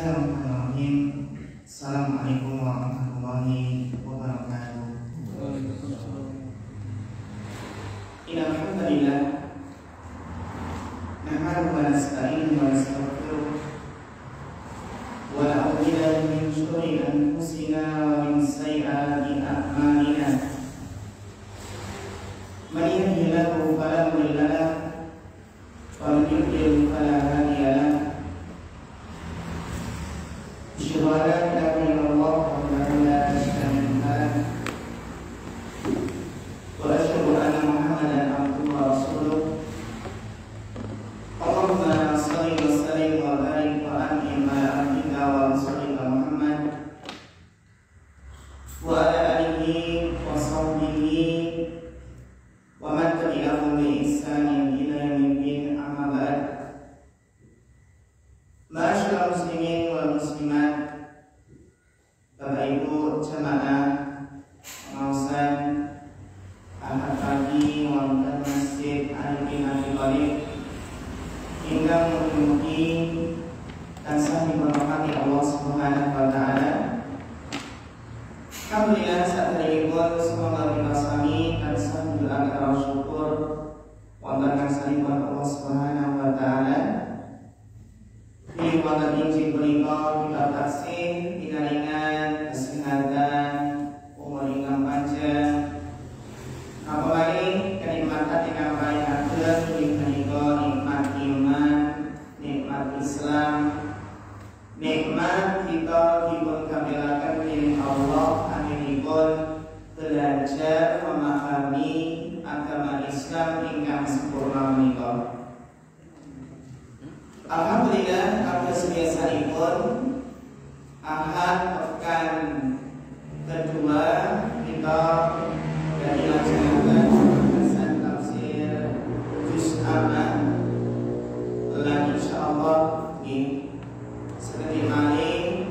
Bismillahirrahmanirrahim. Assalamualaikum warahmatullahi wabarakatuh. Innal hamdalillah nahmaduhu wa nasta'inuhu wa nastaghfiruh wa na'udzu billahi min shururi anfusina wa min sayyiati a'malina. Man yahdihillahu fala mudilla lahu wa man yudlil fala hadiya lahu. Asyhadu an la ilaha illallah wahdahu la syarika lahu wa asyhadu anna Muhammadan abduhu wa rasuluh. Allahumma shalli wa sallim wa barik wa an'im ala abdika wa rasulika Muhammad wa ala alihi wa sahbihi wa man tabi'ahum bi ihsanin ila yaumiddin, amma ba'd. Ma'asyiral muslimin wal muslimat, Bapak Ibu jamaah pengawasan Ahad pagi wonten Masjid Ali bin Abi Thalib ingkang mugi-mugi tansah diberkati Allah Subhanahu wa taala. Alhamdulillah saderengipun semoga kita sami tansah mendoakan syukur wonten kasalipun Allah Subhanahu wa taala. Di wonten injil punika kita taksih pinaringan kesehatan, umur ingkang panjang, apalagi kenikmatan ingkang paling ageng inggih punika nikmat iman, nikmat Islam, nikmat kita dipun kamelaken dening Allah anggenipun belajar memahami agama Islam ingkang sempurna menika. Alhamdulillah, kados biasanipun Ahad pekan kedua kita dari laksanakan pembahasan tafsir juz amma lan insyaallah sedaya malih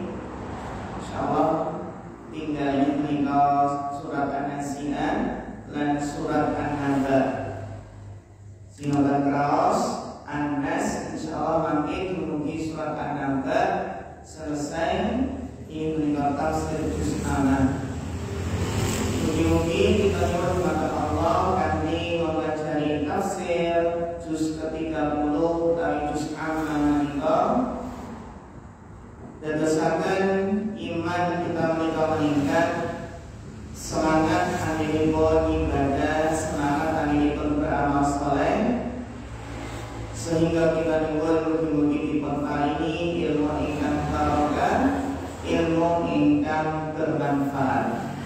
insyaallah tinggal menika surat An-Nazi'at lan surat An-Naba. Sinoten kraos An-Nas insyaallah mangke dumugi surat An-Naba selesai ini menika tafsir juz amma. Mugi-mugi kita nyuwun dumateng Allah kanthi mempelajari tafsir juz ke-30 utawi juz amma menika dadosaken iman kita menika meningkat, semangat anggenipun ibadah, semangat anggenipun beramal saleh, sehingga kita nyuwun mugi-mugi diparingi ilmu ingkang barokah, ilmu ingkang bermanfaat.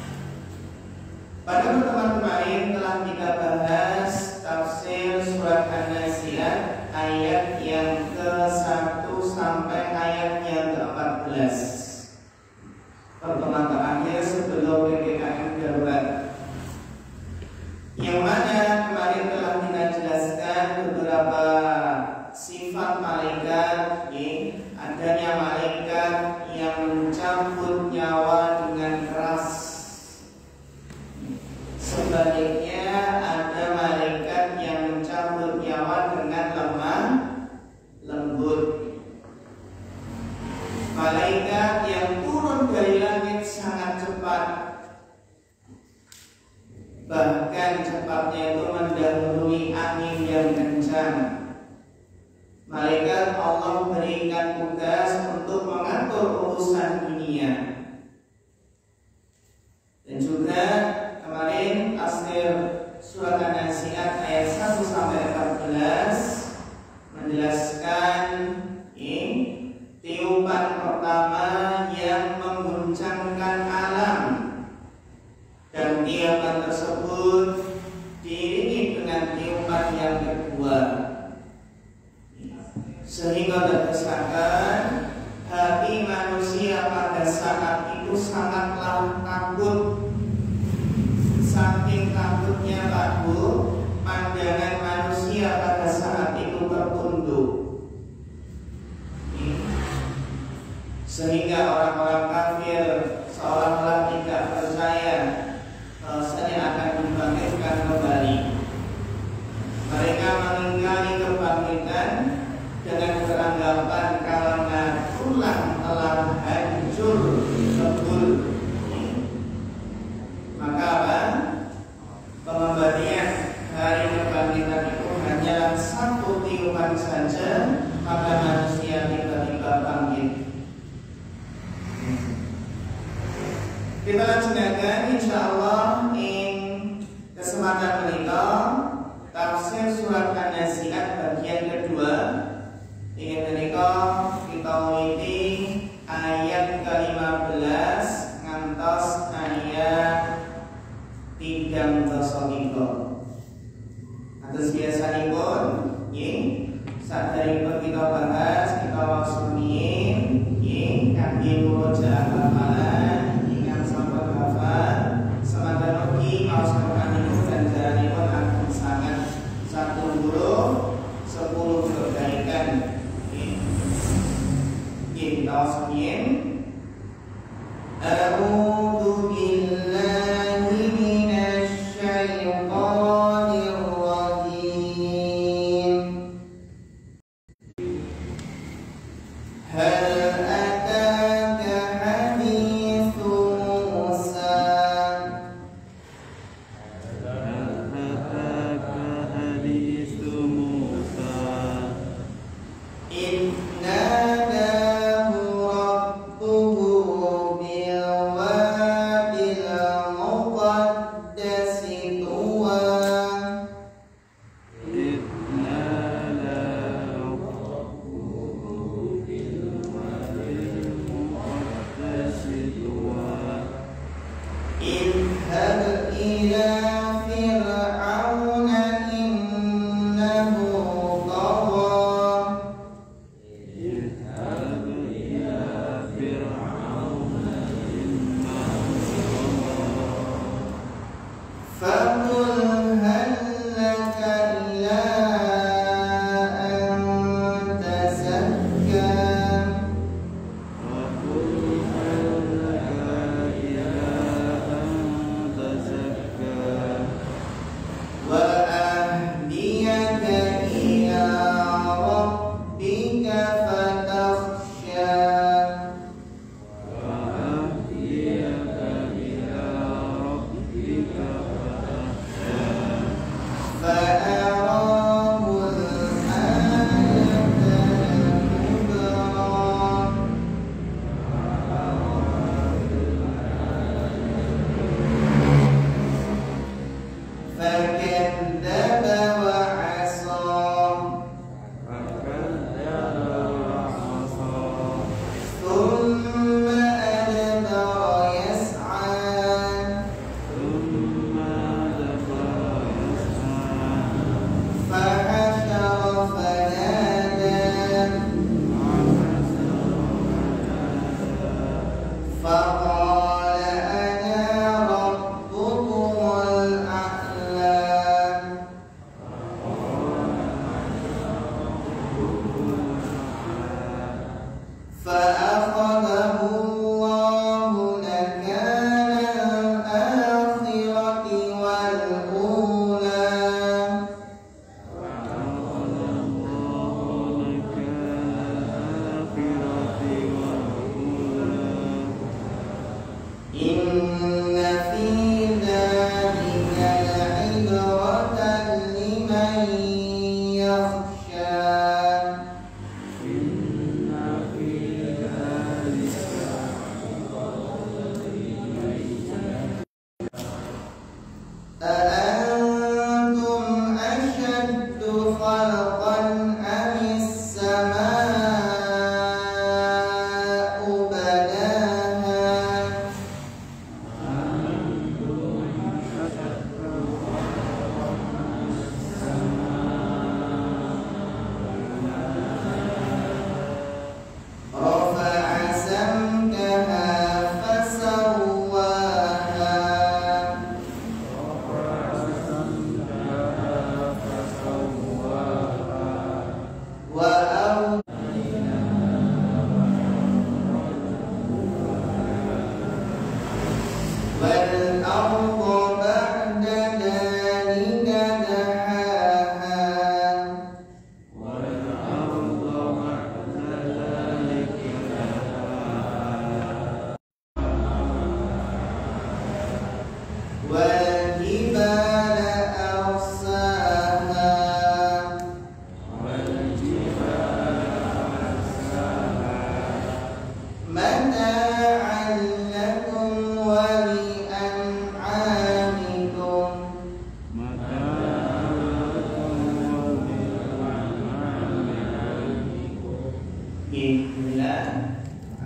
Pada pertemuan kemarin telah kita bahas tafsir surat An-Nazi'at ayat yang ke-1 sampai ayat yang ke-14. Pertemuan terakhir sebelum PPKM darurat, yang mana kemarin telah kita jelaskan beberapa sifat malaikat, adanya malaikat yang mencabut nyawa dengan keras. Sebaliknya ada malaikat yang mencabut nyawa dengan lemah lembut. Malaikat yang turun dari langit sangat cepat, bahkan cepatnya itu mendahului angin yang kencang. Malaikat Allah berikan tugas untuk mengatur urusan dunia. Dan juga kemarin tafsir surat An-Nazi'at ayat 1 sampai 14 menjelaskan tiupan pertama yang mengguncangkan alam, dan tiupan tersebut diiringi dengan tiupan yang kedua, sehingga terkesan hati manusia pada saat itu sangatlah takut. Saking takutnya takut, pandangan manusia pada saat itu tertunduk, sehingga orang-orang kafir seolah-olah tidak percaya bahwasanya akan dibangkitkan kembali. Mereka mengingkari kebangkitan dengan beranggapan karena tulang yang telah hancur lebur. Maka apa? Pengembalian hari kebangkitan itu hanya satu tiupan saja, maka manusia tiba-tiba bangkit. Kita lanjutkan insyaallah ing kesempatan menika tafsir surat An-Nazi'at bagian kedua. Ingin menika kita witi ayat ke-15 ngantos ayat 33. Atas biasanipun nggih saderengipun kita bahas kita wasrumiyin nggih kangge murojaah hafalan ingkang sampun hafal semanten ugi maos Quran niku ganjaranipun agung sangat 1 huruf 10 kebaikan. Kita wasrumiyin a'udzu billahi minasy syaithanir rajim. Hal ataka haditsu Musa. Hal ataka haditsu Musa. Inna lahu rabbuhu bil wadil muqaddasi tuwa. Inna lahu rabbuhu bil wadil muqaddasi tuwa. Idhhab ila fir'auna innahu tagha. Idhhab ila fir'auna innahu tagha. Faqul hal laka ila an tazakka. Faqul hal laka ila an tazakka. Wa ahdiyaka ila rabbika fatakhsha. Wa ahdiyaka ila rabbika fatakhsha. Fa'arahu al-ayata al-kubra. فكذب وعصى. فكذب وعصى. ثم أدبر يسعى. ثم أدبر يسعى. فحشر فنادى. فقال أنا ربكم الأعلى. فأخذه الله نكال الآخرة والأولى. فأخذ الله نكال الآخرة والأولى. إن في ذلك لعبرة لمن يخشى. إن في ذلك أأنتم أشد خلقا أم السماء بناها. رفع سمكها فسواها. وأوحى والأرض بعد ذلك دحاها. والأرض بعد ذلك دحاها.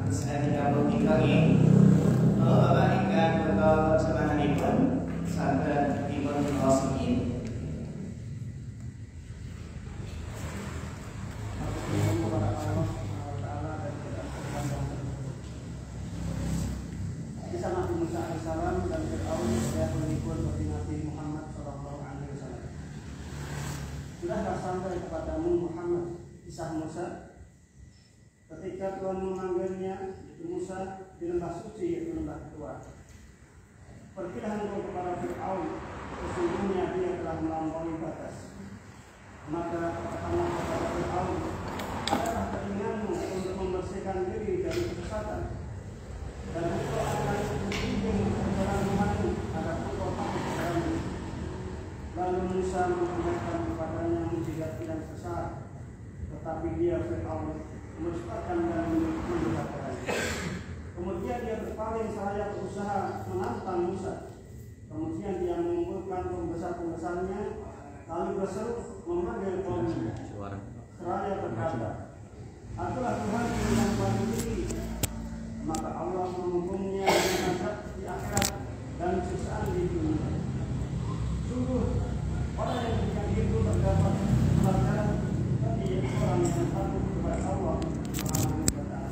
Saya 33 ini Bapak ingkang betul jemaahipun saged dipun wasmi. Kisah Nabi Musa alaihissalam dan Fir'aun yang mengikut seperti Nabi Muhammad SAW. Sudahkah sampai kepadamu Muhammad kisah Musa ketika Tuhan memanggilnya Musa di lembah suci yaitu lembah Tua. Pergilah engkau kepada Fir'aun, sesungguhnya dia telah melampaui batas. Maka katakanlah kepada Fir'aun, adalah keinginanmu untuk membersihkan diri dari kesesatan, dan engkau akan menjunjung perjalanan agar engkau takut kepadamu. Lalu Musa mengingatkan kepadanya mujizat dan sesat, tetapi dia Fir'aun melupakan dan mendustakannya. Kemudian dia berpaling seraya berusaha menantang Musa. Kemudian dia mengumpulkan pembesar-pembesarnya, lalu berseru memanggil kaumnya. Seraya berkata, "Akulah Tuhan yang paling tinggi." Maka Allah menghukumnya dengan azab di akhirat dan siksaan di dunia. Sungguh orang yang demikian itu terdapat pelajaran bagi orang yang takut kepada Allah Subhanahu wa Ta'ala.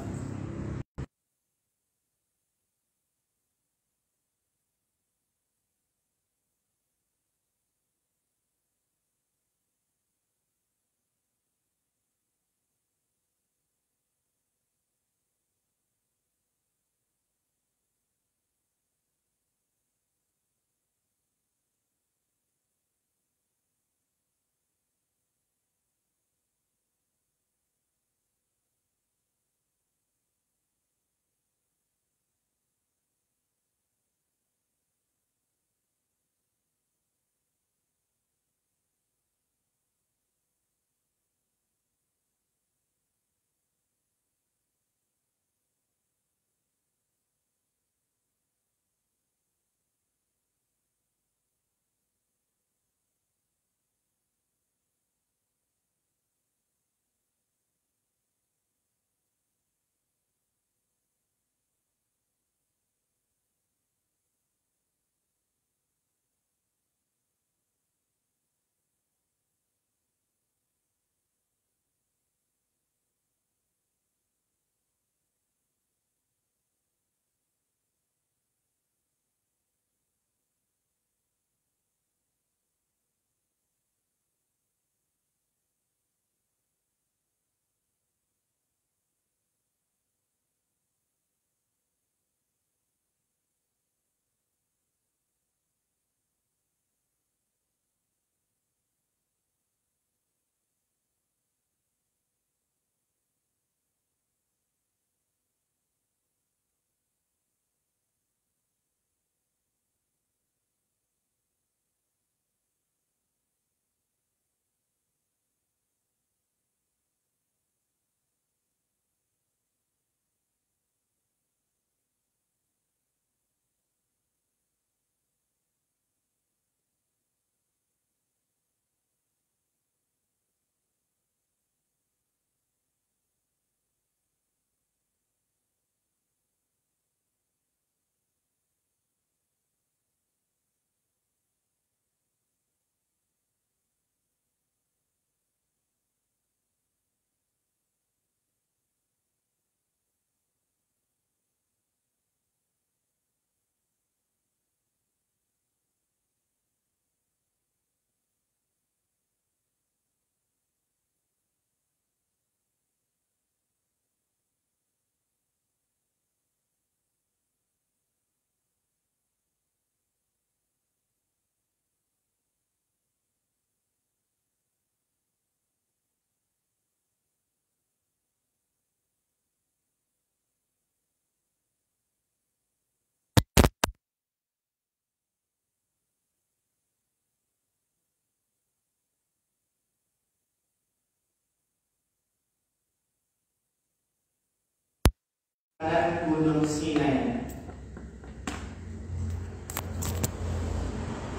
Gunung Sinai.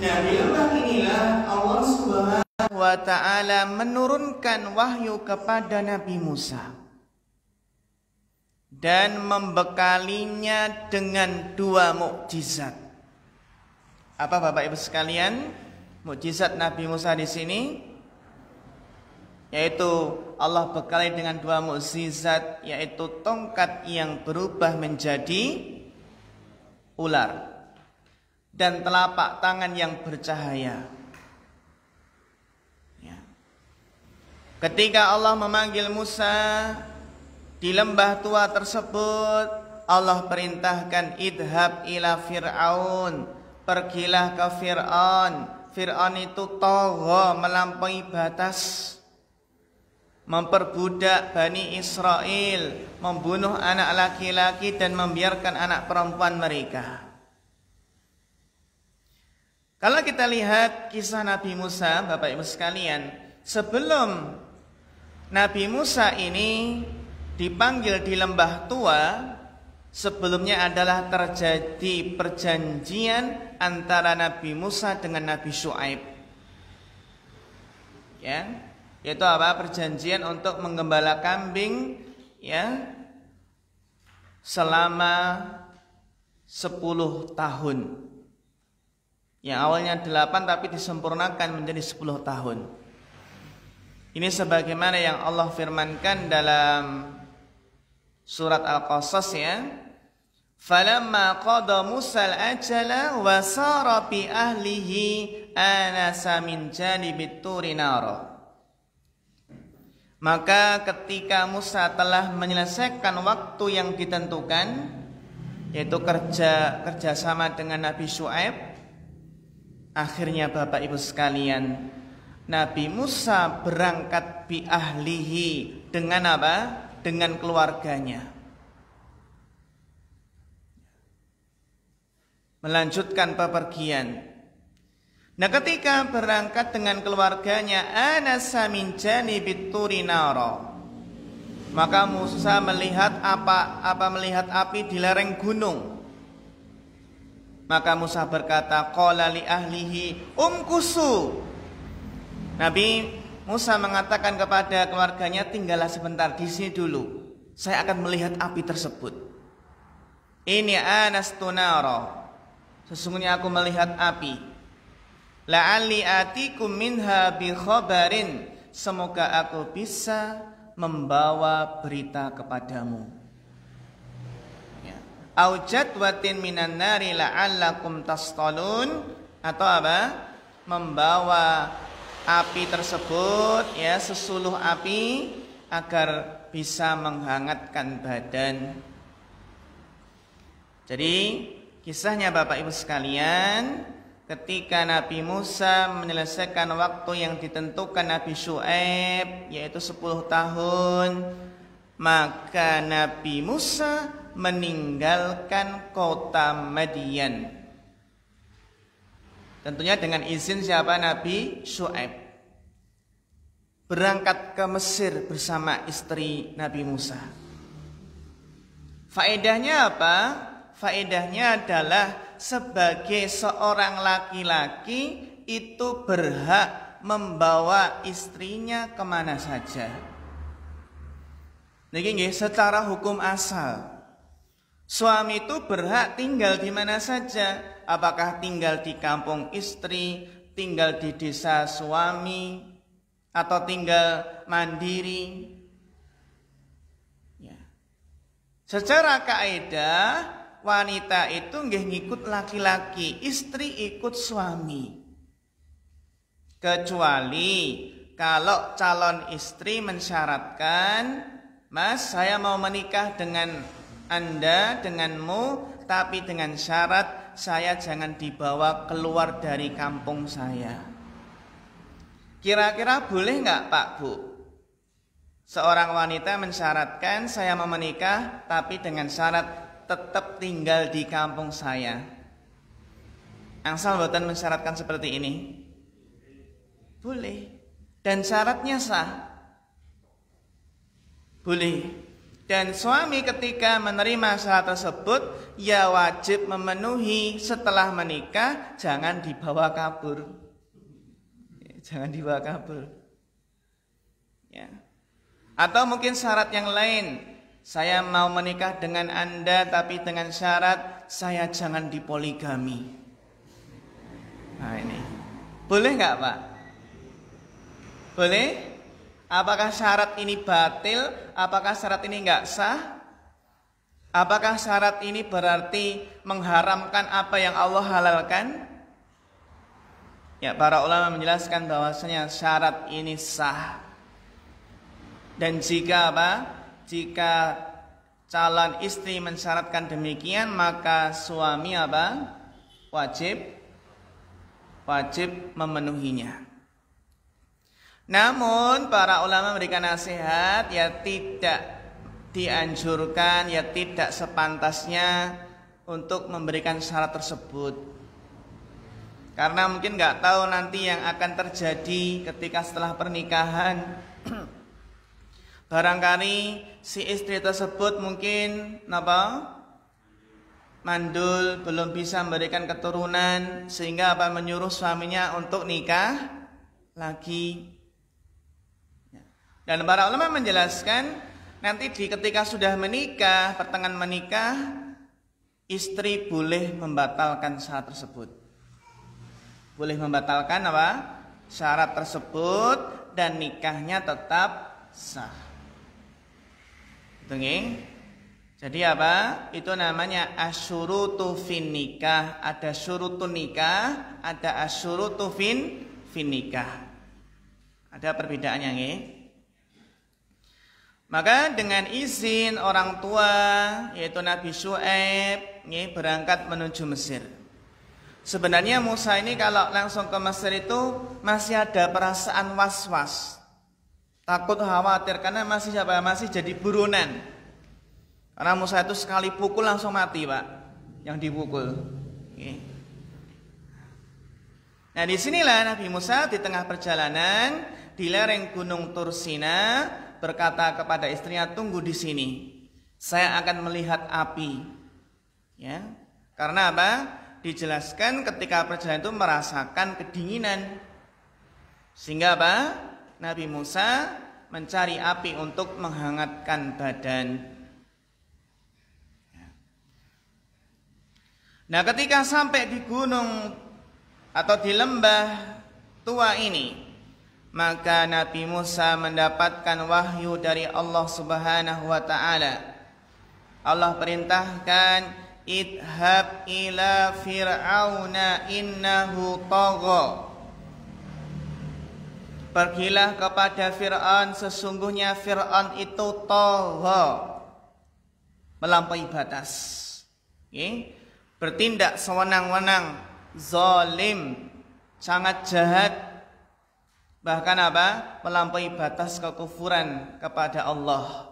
Nah, di lembah inilah Allah Subhanahu wa Ta'ala menurunkan wahyu kepada Nabi Musa. dan membekalinya dengan 2 mukjizat. Apa Bapak Ibu sekalian? Mukjizat Nabi Musa di sini yaitu Allah bekali dengan 2 mukjizat, yaitu tongkat yang berubah menjadi ular dan telapak tangan yang bercahaya. Ya. Ketika Allah memanggil Musa di lembah tua tersebut, Allah perintahkan idhab ila Fir'aun, pergilah ke Fir'aun. Fir'aun itu tagha, melampaui batas, memperbudak Bani Israel, membunuh anak laki-laki dan membiarkan anak perempuan mereka. Kalau kita lihat kisah Nabi Musa, Bapak Ibu sekalian, sebelum Nabi Musa ini dipanggil di lembah tua, sebelumnya adalah terjadi perjanjian antara Nabi Musa dengan Nabi Syuaib. Ya, yaitu apa? Perjanjian untuk menggembala kambing, ya, selama 10 tahun. Yang awalnya 8 tapi disempurnakan menjadi 10 tahun. Ini sebagaimana yang Allah firmankan dalam surat Al-Qasas, ya. Falamma qada Musa al-ajala wa sara bi ahlihi anasa min janibit turi nara. Maka ketika Musa telah menyelesaikan waktu yang ditentukan, yaitu kerjasama dengan Nabi Syuaib, akhirnya Bapak Ibu sekalian, Nabi Musa berangkat bi ahlihi, dengan apa? Dengan keluarganya, melanjutkan bepergian. Nah, ketika berangkat dengan keluarganya, anasa min janibit turi nara, maka Musa melihat melihat api di lereng gunung. Maka Musa berkata, qala li ahlihi umkusu. Nabi Musa mengatakan kepada keluarganya, tinggallah sebentar di sini dulu, saya akan melihat api tersebut. Ini anastu nara, sesungguhnya aku melihat api. La'alli atikum minha bi khabarin, semoga aku bisa membawa berita kepadamu. Ya. Au jadwatin minan nari la'allakum tastalun, atau apa? Membawa api tersebut, ya, sesuluh api agar bisa menghangatkan badan. Jadi kisahnya Bapak Ibu sekalian, ketika Nabi Musa menyelesaikan waktu yang ditentukan Nabi Syuaib, yaitu 10 tahun, maka Nabi Musa meninggalkan kota Madian. Tentunya dengan izin siapa? Nabi Syuaib. Berangkat ke Mesir bersama istri Nabi Musa. Faedahnya apa? Faedahnya adalah sebagai seorang laki-laki itu berhak membawa istrinya kemana saja. Niki nggih, secara hukum asal suami itu berhak tinggal di mana saja. Apakah tinggal di kampung istri, tinggal di desa suami, atau tinggal mandiri. Ya. Secara kaidah wanita itu nggih ngikut laki-laki, istri ikut suami. Kecuali kalau calon istri mensyaratkan, Mas, saya mau menikah dengan Anda, denganmu, tapi dengan syarat saya jangan dibawa keluar dari kampung saya. Kira-kira boleh nggak Pak Bu? Seorang wanita mensyaratkan, saya mau menikah tapi dengan syarat tetap tinggal di kampung saya. Angsal mboten mensyaratkan seperti ini? Boleh. Dan syaratnya sah. Boleh. Dan suami ketika menerima syarat tersebut, ya wajib memenuhi. Setelah menikah, jangan dibawa kabur. Jangan dibawa kabur. Ya. Atau mungkin syarat yang lain. Saya mau menikah dengan Anda tapi dengan syarat saya jangan dipoligami. Nah ini, boleh nggak Pak? Boleh? Apakah syarat ini batil? Apakah syarat ini nggak sah? Apakah syarat ini berarti mengharamkan apa yang Allah halalkan? Ya, para ulama menjelaskan bahwasanya syarat ini sah. Dan jika apa? Jika calon istri mensyaratkan demikian, maka suami apa? Wajib memenuhinya. Namun para ulama memberikan nasihat, ya tidak dianjurkan, ya tidak sepantasnya untuk memberikan syarat tersebut. Karena mungkin nggak tahu nanti yang akan terjadi ketika setelah pernikahan. Barangkali si istri tersebut mungkin mandul, belum bisa memberikan keturunan, sehingga menyuruh suaminya untuk nikah lagi. Dan para ulama menjelaskan nanti ketika sudah menikah, pertengahan menikah, istri boleh membatalkan syarat tersebut. Boleh membatalkan syarat tersebut dan nikahnya tetap sah. Jadi itu namanya asyurutu fin nikah. Ada syurutun nikah, ada asyurutu fin nikah. Ada perbedaannya nggih. Maka dengan izin orang tua, yaitu Nabi Syuaib, berangkat menuju Mesir. Sebenarnya Musa ini kalau langsung ke Mesir itu masih ada perasaan was-was, takut, khawatir, karena masih jadi buronan. Karena Musa itu sekali pukul langsung mati Pak, yang dipukul. Nah disinilah Nabi Musa di tengah perjalanan di lereng Gunung Tursina berkata kepada istrinya, tunggu di sini, saya akan melihat api. Ya, karena dijelaskan ketika perjalanan itu merasakan kedinginan, sehingga Nabi Musa mencari api untuk menghangatkan badan. Nah ketika sampai di gunung atau di lembah tua ini, maka Nabi Musa mendapatkan wahyu dari Allah Subhanahu wa taala. Allah perintahkan, idhab ila fir'auna innahu tagha. Pergilah kepada Fir'aun, sesungguhnya Fir'aun itu tagha, melampaui batas. Bertindak sewenang-wenang, zalim, sangat jahat. Bahkan melampaui batas kekufuran kepada Allah.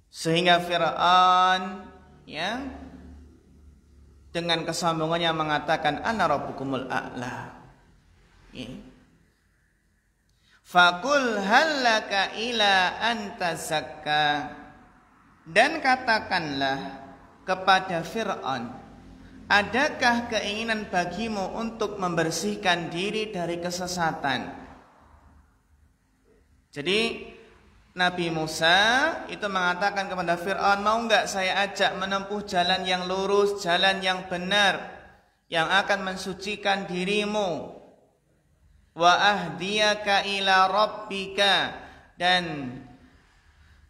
Sehingga Fir'aun dengan kesombongannya mengatakan ana rabbukumul a'la. Faqul hallaka ila an tazakka. Dan katakanlah kepada Fir'aun, adakah keinginan bagimu untuk membersihkan diri dari kesesatan? Jadi Nabi Musa itu mengatakan kepada Fir'aun, mau enggak saya ajak menempuh jalan yang lurus, jalan yang benar, yang akan mensucikan dirimu. Wa ahdiyaka ila rabbika, dan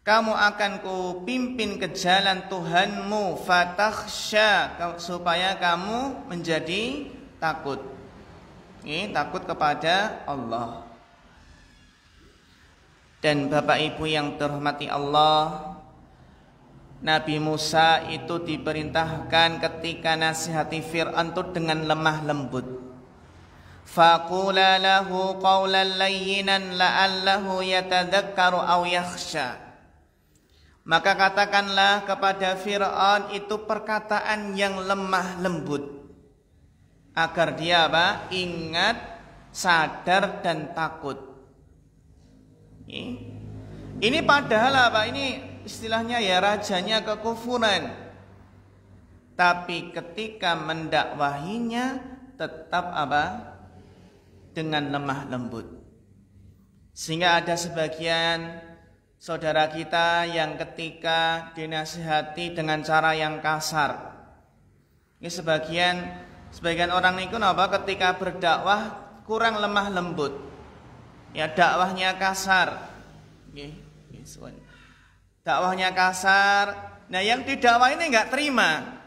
kamu akan kupimpin ke jalan Tuhanmu, fatakhsha, supaya kamu menjadi takut. Takut kepada Allah. Dan Bapak Ibu yang terhormati Allah, Nabi Musa itu diperintahkan ketika nasihati Fir'aun itu dengan lemah lembut. Faqula lahu qawlan layyinan la'allahu yatadakkaru aw yakhsha. Maka katakanlah kepada Fir'aun itu perkataan yang lemah lembut, agar dia ingat, sadar dan takut. Ini padahal ini istilahnya rajanya kekufuran. Tapi ketika mendakwahinya tetap dengan lemah lembut. Sehingga ada sebagian saudara kita yang ketika dinasihati dengan cara yang kasar. Ini sebagian orang niku napa ketika berdakwah kurang lemah lembut. Ya dakwahnya kasar. Nggih, dakwahnya kasar. Nah, yang didakwah ini enggak terima.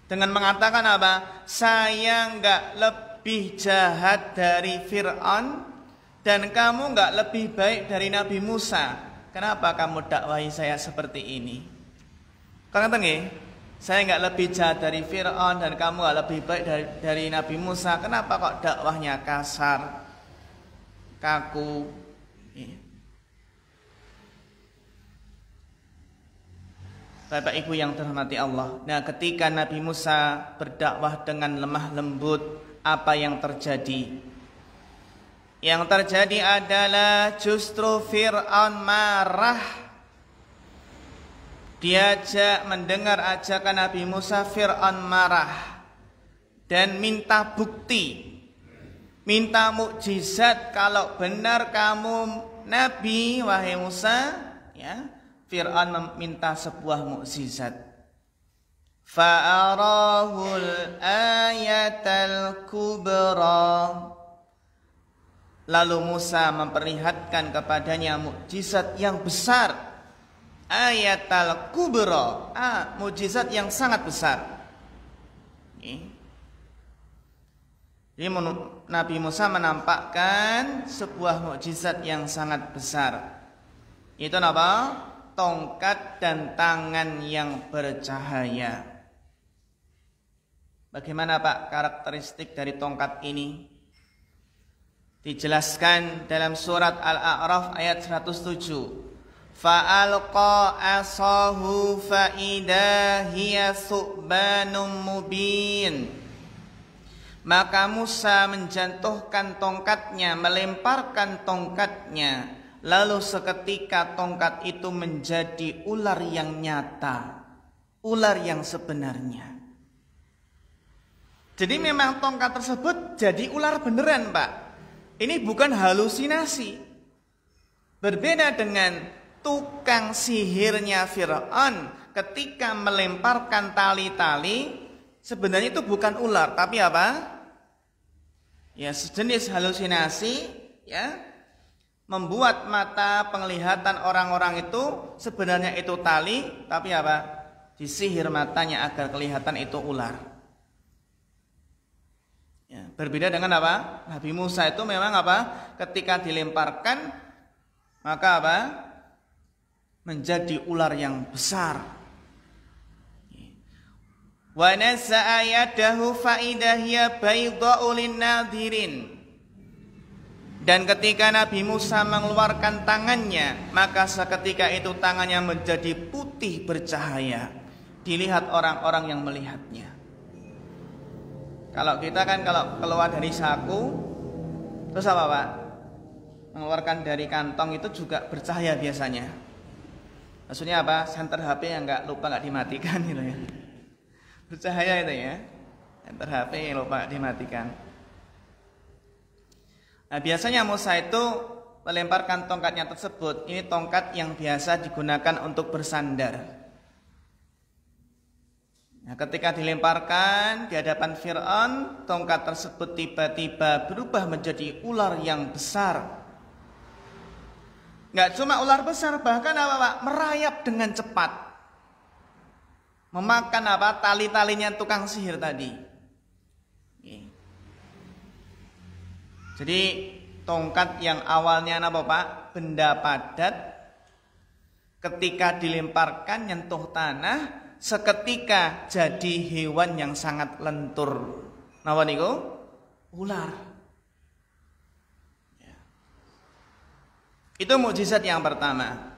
Dengan mengatakan apa? Saya enggak lebih jahat dari Fir'aun dan kamu enggak lebih baik dari Nabi Musa. Kenapa kamu dakwahi saya seperti ini? Karena nggih, saya enggak lebih jahat dari Fir'aun dan kamu enggak lebih baik dari Nabi Musa. Kenapa kok dakwahnya kasar, kaku? Bapak Ibu yang terhormati Allah. Nah, ketika Nabi Musa berdakwah dengan lemah lembut, apa yang terjadi? Yang terjadi adalah justru Fir'aun marah. Diajak mendengar ajakan Nabi Musa, Fir'aun marah dan minta bukti, minta mukjizat kalau benar kamu Nabi, wahai Musa, ya. Fir'aun meminta sebuah mukjizat. Fa'arahul ayatal kubra. Lalu Musa memperlihatkan kepadanya mukjizat yang besar. Ayatal kubra, mukjizat yang sangat besar. Jadi Nabi Musa menampakkan sebuah mukjizat yang sangat besar. Itu apa? Tongkat dan tangan yang bercahaya. Bagaimana Pak karakteristik dari tongkat ini? Dijelaskan dalam surat Al-A'raf ayat 107. Fa'alqa asahu fa'idha hiya su'banum mubin. Maka Musa menjatuhkan tongkatnya, melemparkan tongkatnya. Lalu seketika tongkat itu menjadi ular yang nyata, ular yang sebenarnya. Jadi memang tongkat tersebut jadi ular beneran, Pak. Ini bukan halusinasi. Berbeda dengan tukang sihirnya Fir'aun ketika melemparkan tali-tali, sebenarnya itu bukan ular, tapi apa? Ya, sejenis halusinasi, ya. Membuat mata penglihatan orang-orang itu sebenarnya itu tali, tapi apa? Disihir matanya agar kelihatan itu ular. Ya, berbeda dengan apa? Nabi Musa itu memang apa? Ketika dilemparkan, maka apa? Menjadi ular yang besar. Wa naza'a yadahu fa idza hiya baydha'u lin-nadhirin. Dan ketika Nabi Musa mengeluarkan tangannya, maka seketika itu tangannya menjadi putih bercahaya. Dilihat orang-orang yang melihatnya. Kalau kita kan kalau keluar dari saku, terus apa Pak? Mengeluarkan dari kantong itu juga bercahaya biasanya. Maksudnya apa? Senter HP yang nggak dimatikan gitu ya. Bercahaya itu ya. Senter HP yang lupa dimatikan. Nah, biasanya Musa itu melemparkan tongkatnya tersebut. Ini tongkat yang biasa digunakan untuk bersandar. Nah, ketika dilemparkan di hadapan Fir'aun, tongkat tersebut tiba-tiba berubah menjadi ular yang besar. Nggak cuma ular besar, bahkan apa Pak? Merayap dengan cepat. Memakan apa? Tali-talinya tukang sihir tadi. Jadi tongkat yang awalnya apa Pak? Benda padat, ketika dilemparkan nyentuh tanah, seketika jadi hewan yang sangat lentur. Napa niku? Ular. Ya. Itu mukjizat yang pertama.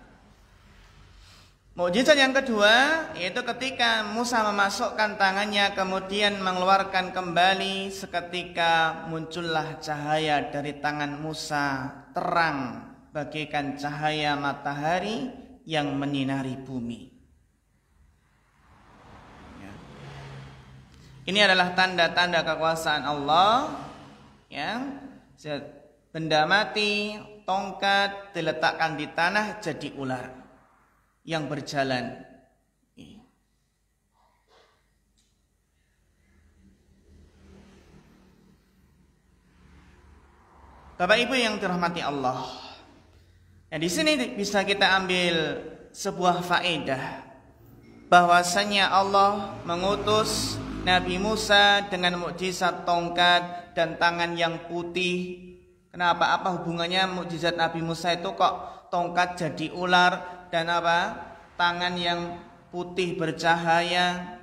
Mukjizat yang kedua yaitu ketika Musa memasukkan tangannya kemudian mengeluarkan kembali, seketika muncullah cahaya dari tangan Musa, terang bagaikan cahaya matahari yang menyinari bumi. Ya. Ini adalah tanda-tanda kekuasaan Allah, ya. Benda mati tongkat diletakkan di tanah jadi ular yang berjalan. Bapak Ibu yang dirahmati Allah. Nah, di sini bisa kita ambil sebuah faedah bahwasanya Allah mengutus Nabi Musa dengan mukjizat tongkat dan tangan yang putih. Kenapa? Apa hubungannya mukjizat Nabi Musa itu kok tongkat jadi ular dan apa? Tangan yang putih bercahaya.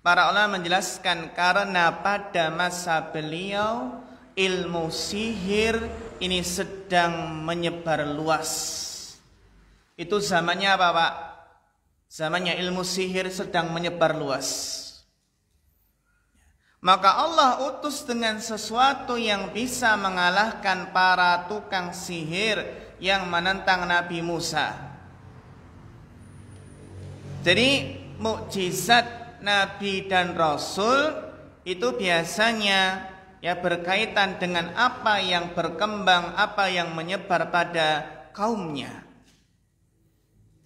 Para ulama menjelaskan karena pada masa beliau ilmu sihir ini sedang menyebar luas. Itu zamannya apa, Pak? Zamannya ilmu sihir sedang menyebar luas. Maka Allah utus dengan sesuatu yang bisa mengalahkan para tukang sihir yang menentang Nabi Musa. Jadi mukjizat Nabi dan Rasul itu biasanya ya berkaitan dengan apa yang berkembang, apa yang menyebar pada kaumnya.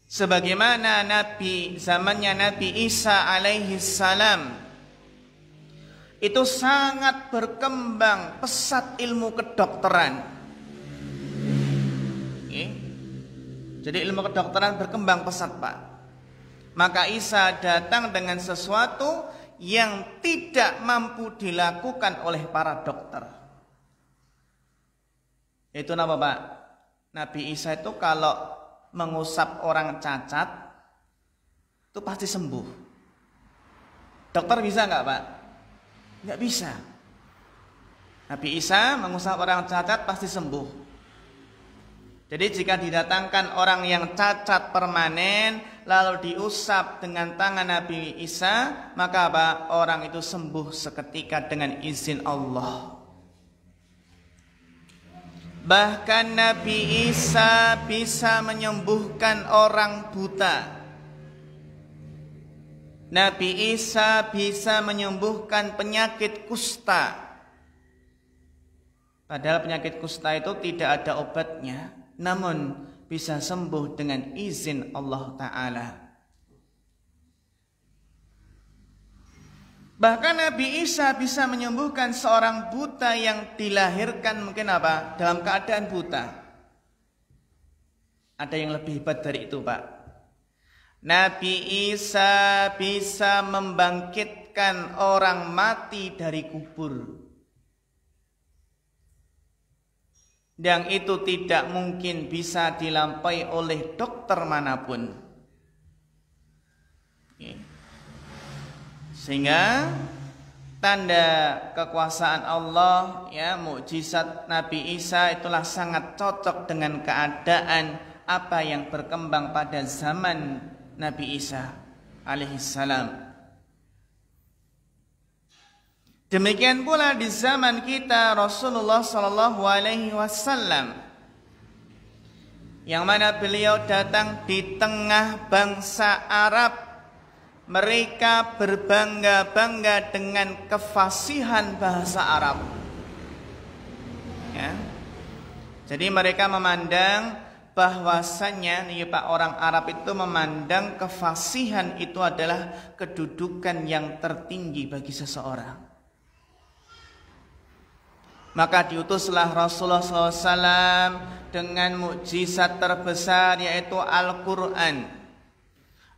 Sebagaimana zamannya Nabi Isa alaihi salam itu sangat berkembang pesat ilmu kedokteran. Jadi ilmu kedokteran berkembang pesat, Pak. Maka Isa datang dengan sesuatu yang tidak mampu dilakukan oleh para dokter. Itu apa, Pak? Nabi Isa itu kalau mengusap orang cacat itu pasti sembuh. Dokter bisa nggak, Pak? Nggak bisa. Nabi Isa mengusap orang cacat pasti sembuh. Jadi jika didatangkan orang yang cacat permanen lalu diusap dengan tangan Nabi Isa, maka apa? Orang itu sembuh seketika dengan izin Allah. Bahkan Nabi Isa bisa menyembuhkan orang buta. Nabi Isa bisa menyembuhkan penyakit kusta. Padahal penyakit kusta itu tidak ada obatnya, namun bisa sembuh dengan izin Allah Ta'ala. Bahkan Nabi Isa bisa menyembuhkan seorang buta yang dilahirkan mungkin apa? Dalam keadaan buta. Ada yang lebih hebat dari itu, Pak. Nabi Isa bisa membangkitkan orang mati dari kubur. Yang itu tidak mungkin bisa dilampaui oleh dokter manapun. Sehingga tanda kekuasaan Allah, ya, mukjizat Nabi Isa itulah sangat cocok dengan keadaan apa yang berkembang pada zaman Nabi Isa alaihissalam. Demikian pula di zaman kita Rasulullah sallallahu alaihi wasallam, yang mana beliau datang di tengah bangsa Arab. Mereka berbangga-bangga dengan kefasihan bahasa Arab. Ya. Jadi mereka memandang bahwasannya Pak, orang Arab itu memandang kefasihan itu adalah kedudukan yang tertinggi bagi seseorang. Maka diutuslah Rasulullah SAW dengan mukjizat terbesar, yaitu Al-Quran,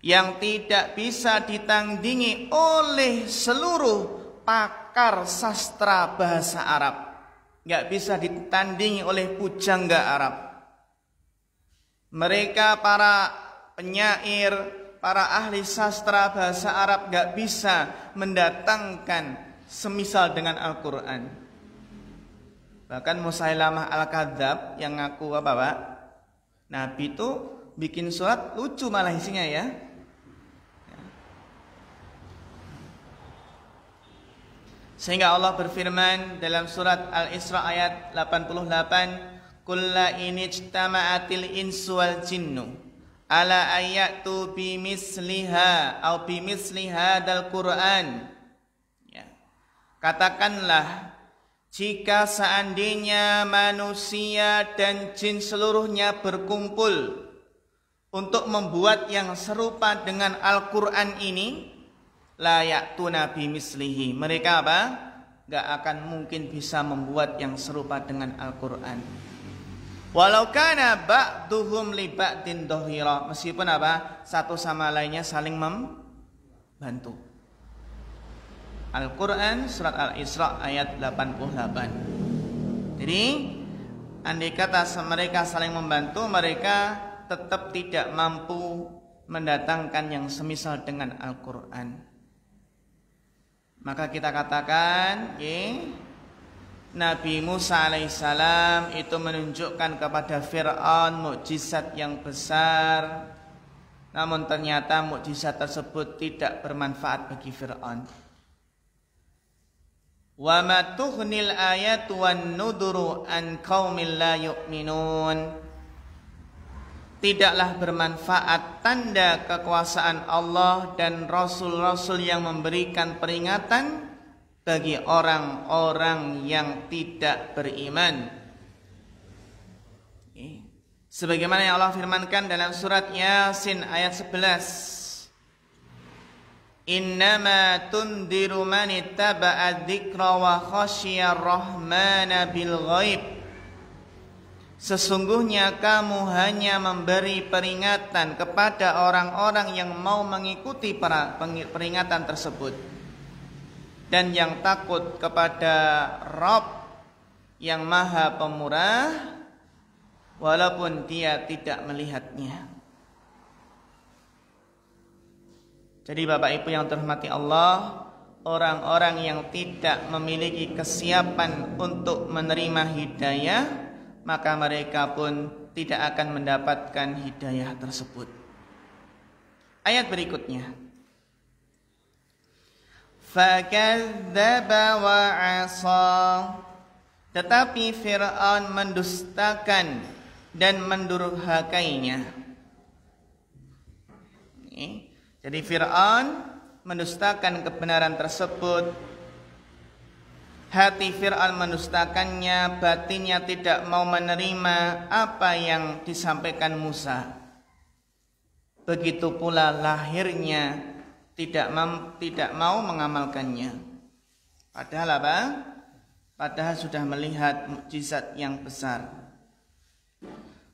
yang tidak bisa ditandingi oleh seluruh pakar sastra bahasa Arab. Nggak bisa ditandingi oleh pujangga Arab. Mereka para penyair, para ahli sastra bahasa Arab nggak bisa mendatangkan semisal dengan Al-Quran. Bahkan Musailamah Al-Kadzab yang ngaku apa, Pak? Nabi itu bikin surat lucu malah isinya, ya. Sehingga Allah berfirman dalam surat Al-Isra ayat 88, "Qul la in ijtama'atil insu wal jinnu ala ayatu bimisliha au bimisli hadzal Qur'an." Ya. Katakanlah, jika seandainya manusia dan jin seluruhnya berkumpul untuk membuat yang serupa dengan Al-Quran ini, la ya'tuna bimislihi. Mereka apa? Gak akan mungkin bisa membuat yang serupa dengan Al-Quran. Walau kana ba'duhum li ba'din dhahira. Meskipun apa? Satu sama lainnya saling membantu. Al-Quran surat Al-Isra ayat 88. Jadi andai kata mereka saling membantu, mereka tetap tidak mampu mendatangkan yang semisal dengan Al-Quran. Maka kita katakan Nabi Musa alaihissalam itu menunjukkan kepada Fir'aun mukjizat yang besar, namun ternyata mukjizat tersebut tidak bermanfaat bagi Fir'aun. Wa ma tughnil ayatu wan nuduru an qaumil la yu'minun. Tidaklah bermanfaat tanda kekuasaan Allah dan rasul-rasul yang memberikan peringatan bagi orang-orang yang tidak beriman. Sebagaimana yang Allah firmankan dalam surat Yasin ayat 11. Innama tundiru man ittaba'a dzikra wa khasyiyar rahmana bil ghaib. Sesungguhnya kamu hanya memberi peringatan kepada orang-orang yang mau mengikuti peringatan tersebut dan yang takut kepada Rabb yang Maha Pemurah walaupun dia tidak melihatnya. Jadi Bapak Ibu yang terhormati Allah, orang-orang yang tidak memiliki kesiapan untuk menerima hidayah, maka mereka pun tidak akan mendapatkan hidayah tersebut. Ayat berikutnya. Fakadzdzaba wa 'asa. Tetapi Fir'aun mendustakan dan mendurhakainya. Jadi Fir'aun mendustakan kebenaran tersebut. Hati Fir'aun mendustakannya, batinnya tidak mau menerima apa yang disampaikan Musa. Begitu pula lahirnya tidak mau mengamalkannya. Padahal apa? Padahal sudah melihat mukjizat yang besar.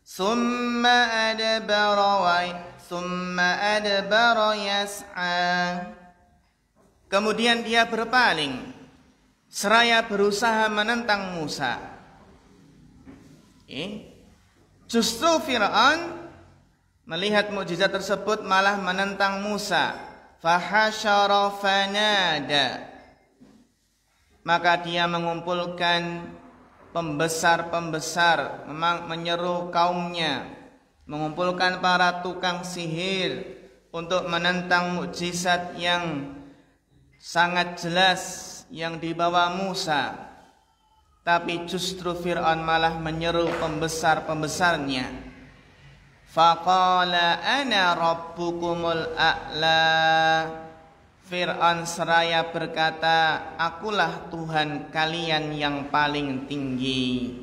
Summa adbara yas'a. Kemudian dia berpaling seraya berusaha menentang Musa. Justru Fir'aun melihat mukjizat tersebut malah menentang Musa. Fahasyara fanada. Maka dia mengumpulkan pembesar-pembesar, menyeru kaumnya, mengumpulkan para tukang sihir untuk menentang mukjizat yang sangat jelas yang dibawa Musa. Tapi justru Fir'aun malah menyeru pembesar-pembesarnya. Faqala ana rabbukumul a'la. Fir'aun seraya berkata, akulah Tuhan kalian yang paling tinggi.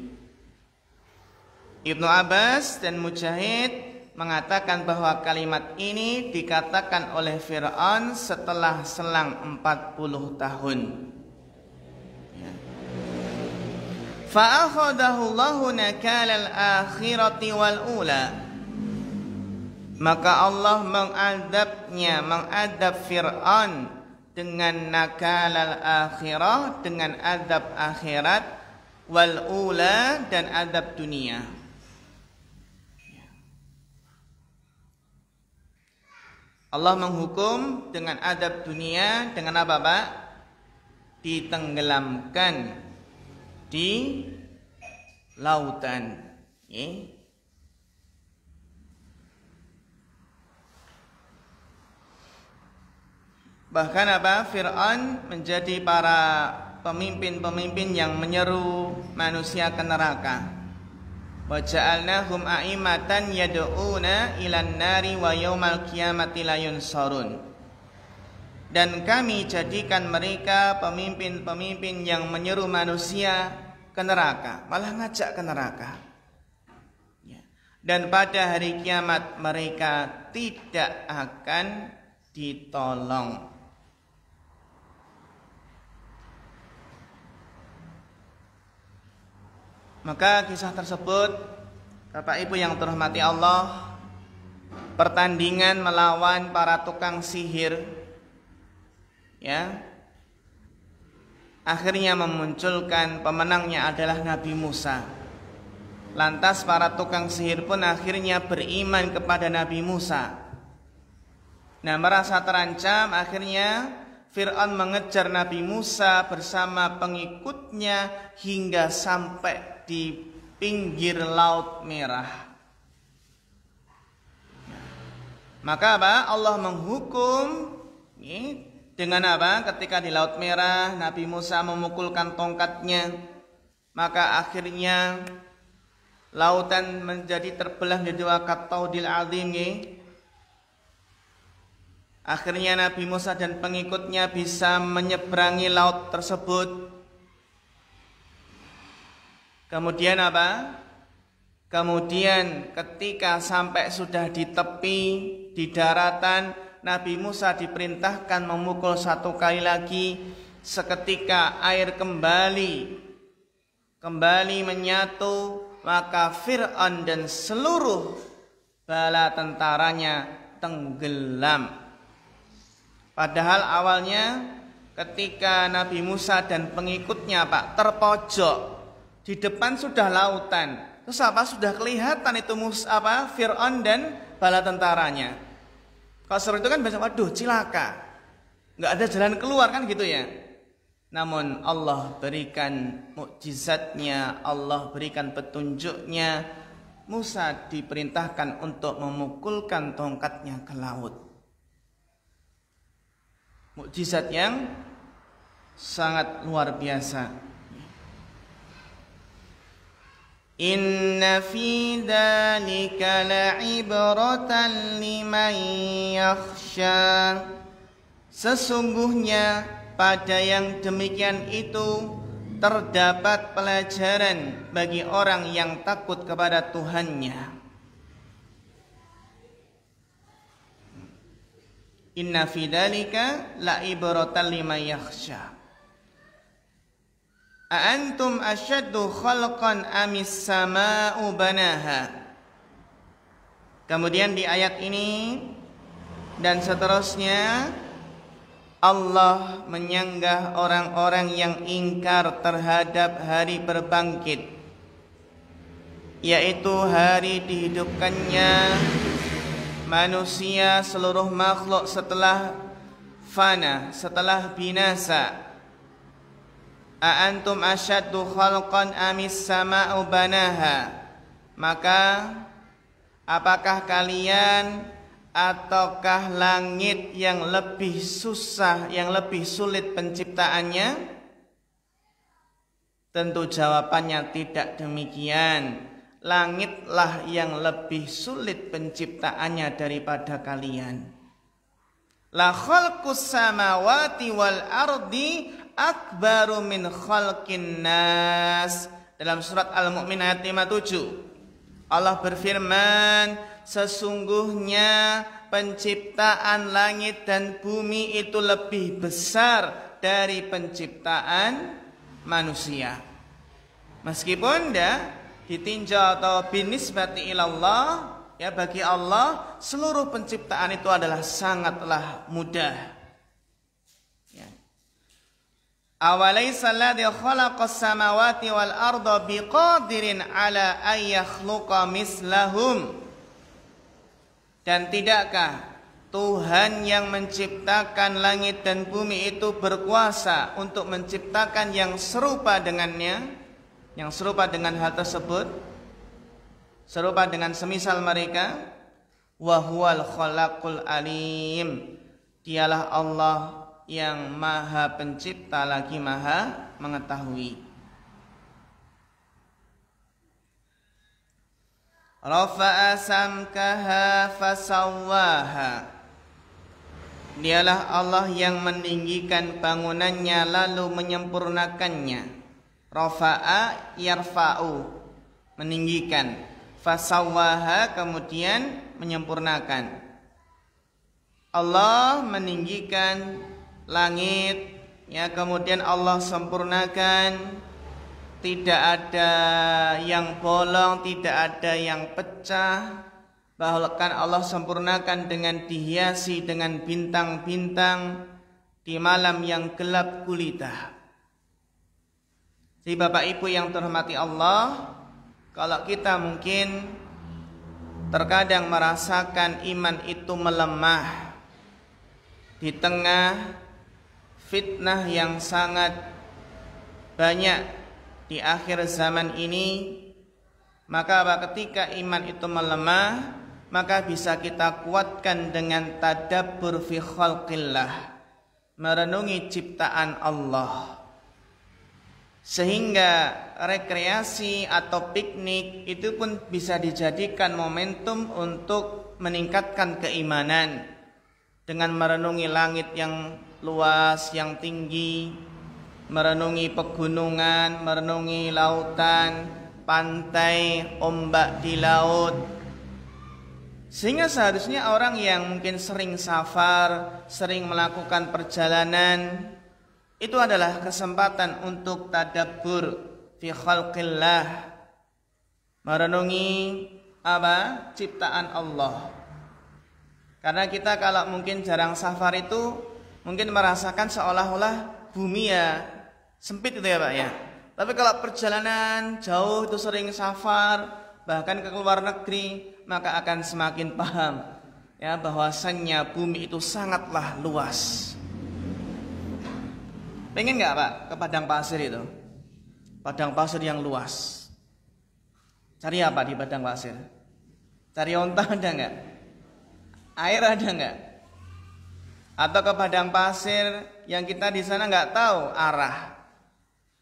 Ibnu Abbas dan Mujahid mengatakan bahwa kalimat ini dikatakan oleh Fir'aun setelah selang 40 tahun. Fa'akhadahu Allahu nakalal akhirati wal ula. Maka Allah mengadab Fir'aun dengan nakalal akhirah, dengan adab akhirat, wal ula, dan adab dunia. Allah menghukum dengan adab dunia dengan apa, Pak? Ditenggelamkan di lautan. Bahkan apa? Fir'aun menjadi para pemimpin-pemimpin yang menyeru manusia ke neraka. Wa ja'alnahum a'imatan yad'una ilan nari wa yaumal qiyamati la yunsarun. dan kami jadikan mereka pemimpin-pemimpin yang menyeru manusia ke neraka, malah ngajak ke neraka. Dan pada hari kiamat mereka tidak akan ditolong. Maka kisah tersebut, Bapak Ibu yang terhormati Allah, pertandingan melawan para tukang sihir, ya, akhirnya memunculkan pemenangnya adalah Nabi Musa. Lantas para tukang sihir pun akhirnya beriman kepada Nabi Musa. Nah, merasa terancam, akhirnya Fir'aun mengejar Nabi Musa bersama pengikutnya hingga sampai di pinggir Laut Merah. Maka apa? Allah menghukum dengan apa? Ketika di Laut Merah Nabi Musa memukulkan tongkatnya, maka akhirnya lautan menjadi terbelah menjadi dua Kattaudil Azim. Akhirnya Nabi Musa dan pengikutnya bisa menyeberangi laut tersebut. Kemudian apa? Kemudian ketika sampai sudah di tepi, di daratan, Nabi Musa diperintahkan memukul 1 kali lagi. Seketika air kembali menyatu, maka Fir'aun dan seluruh bala tentaranya tenggelam. Padahal awalnya ketika Nabi Musa dan pengikutnya terpojok, di depan sudah lautan. Terus sudah kelihatan itu Fir'aun dan bala tentaranya. Kalau seperti itu kan biasa, waduh cilaka, nggak ada jalan keluar kan gitu ya. Namun Allah berikan mukjizatnya, Allah berikan petunjuknya. Musa diperintahkan untuk memukulkan tongkatnya ke laut. Mukjizat yang sangat luar biasa. Inna fi dzalika la'ibratan liman yakhsha. Sesungguhnya pada yang demikian itu terdapat pelajaran bagi orang yang takut kepada Tuhannya. Inna fi dzalika la'ibratan liman yakhsha. A'antum asyaddu khalqan amis sama'u banaha. Kemudian di ayat ini dan seterusnya Allah menyanggah orang-orang yang ingkar terhadap hari berbangkit, yaitu hari dihidupkannya manusia seluruh makhluk setelah fana, setelah binasa. A'antum asyaddu khalqan amis sama'u banaha. Maka apakah kalian ataukah langit yang lebih susah, yang lebih sulit penciptaannya? Tentu jawabannya tidak demikian. Langitlah yang lebih sulit penciptaannya daripada kalian. La khalqus samawati wal ardi akbaru min khalqin nas. Dalam surat Al-Mu'min ayat 57 Allah berfirman, sesungguhnya penciptaan langit dan bumi itu lebih besar dari penciptaan manusia. Meskipun ditinjau atau binisbati ilallah, ya, bagi Allah seluruh penciptaan itu adalah sangatlah mudah. Ya. Awalaysa alladhi khalaqas samawati wal arda biqadirin ala ay yakhluqa mislahum. Dan tidakkah Tuhan yang menciptakan langit dan bumi itu berkuasa untuk menciptakan yang serupa dengannya, yang serupa dengan hal tersebut, serupa dengan semisal mereka? Wa huwal khalaqul alim. Dialah Allah yang maha pencipta lagi maha mengetahui. Rafa'a samkaha fasawwaha. Dialah Allah yang meninggikan bangunannya lalu menyempurnakannya. Rafa'a yarfa'u, meninggikan. Fasawwaha, kemudian menyempurnakan. Allah meninggikan langit, ya, kemudian Allah sempurnakan. Tidak ada yang bolong, tidak ada yang pecah. Bahkan Allah sempurnakan dengan dihiasi dengan bintang-bintang di malam yang gelap gulita. Jadi Bapak Ibu yang terhormati Allah, kalau kita mungkin terkadang merasakan iman itu melemah di tengah fitnah yang sangat banyak di akhir zaman ini, maka ketika iman itu melemah, maka bisa kita kuatkan dengan tadabbur fi khalqillah, merenungi ciptaan Allah, sehingga rekreasi atau piknik itu pun bisa dijadikan momentum untuk meningkatkan keimanan dengan merenungi langit yang luas, yang tinggi, merenungi pegunungan, merenungi lautan, pantai, ombak di laut. Sehingga seharusnya orang yang mungkin sering safar, sering melakukan perjalanan, itu adalah kesempatan untuk tadabbur fi khalqillah, merenungi apa? Ciptaan Allah. Karena kita kalau mungkin jarang safar itu mungkin merasakan seolah-olah bumi ya sempit itu ya Pak ya. Tapi kalau perjalanan jauh itu sering safar, bahkan ke luar negeri, maka akan semakin paham ya bahwasannya bumi itu sangatlah luas. Pengen nggak Pak ke padang pasir itu? Padang pasir yang luas. Cari apa di padang pasir? Cari onta ada nggak? Air ada nggak? Atau ke padang pasir yang kita di sana nggak tahu arah.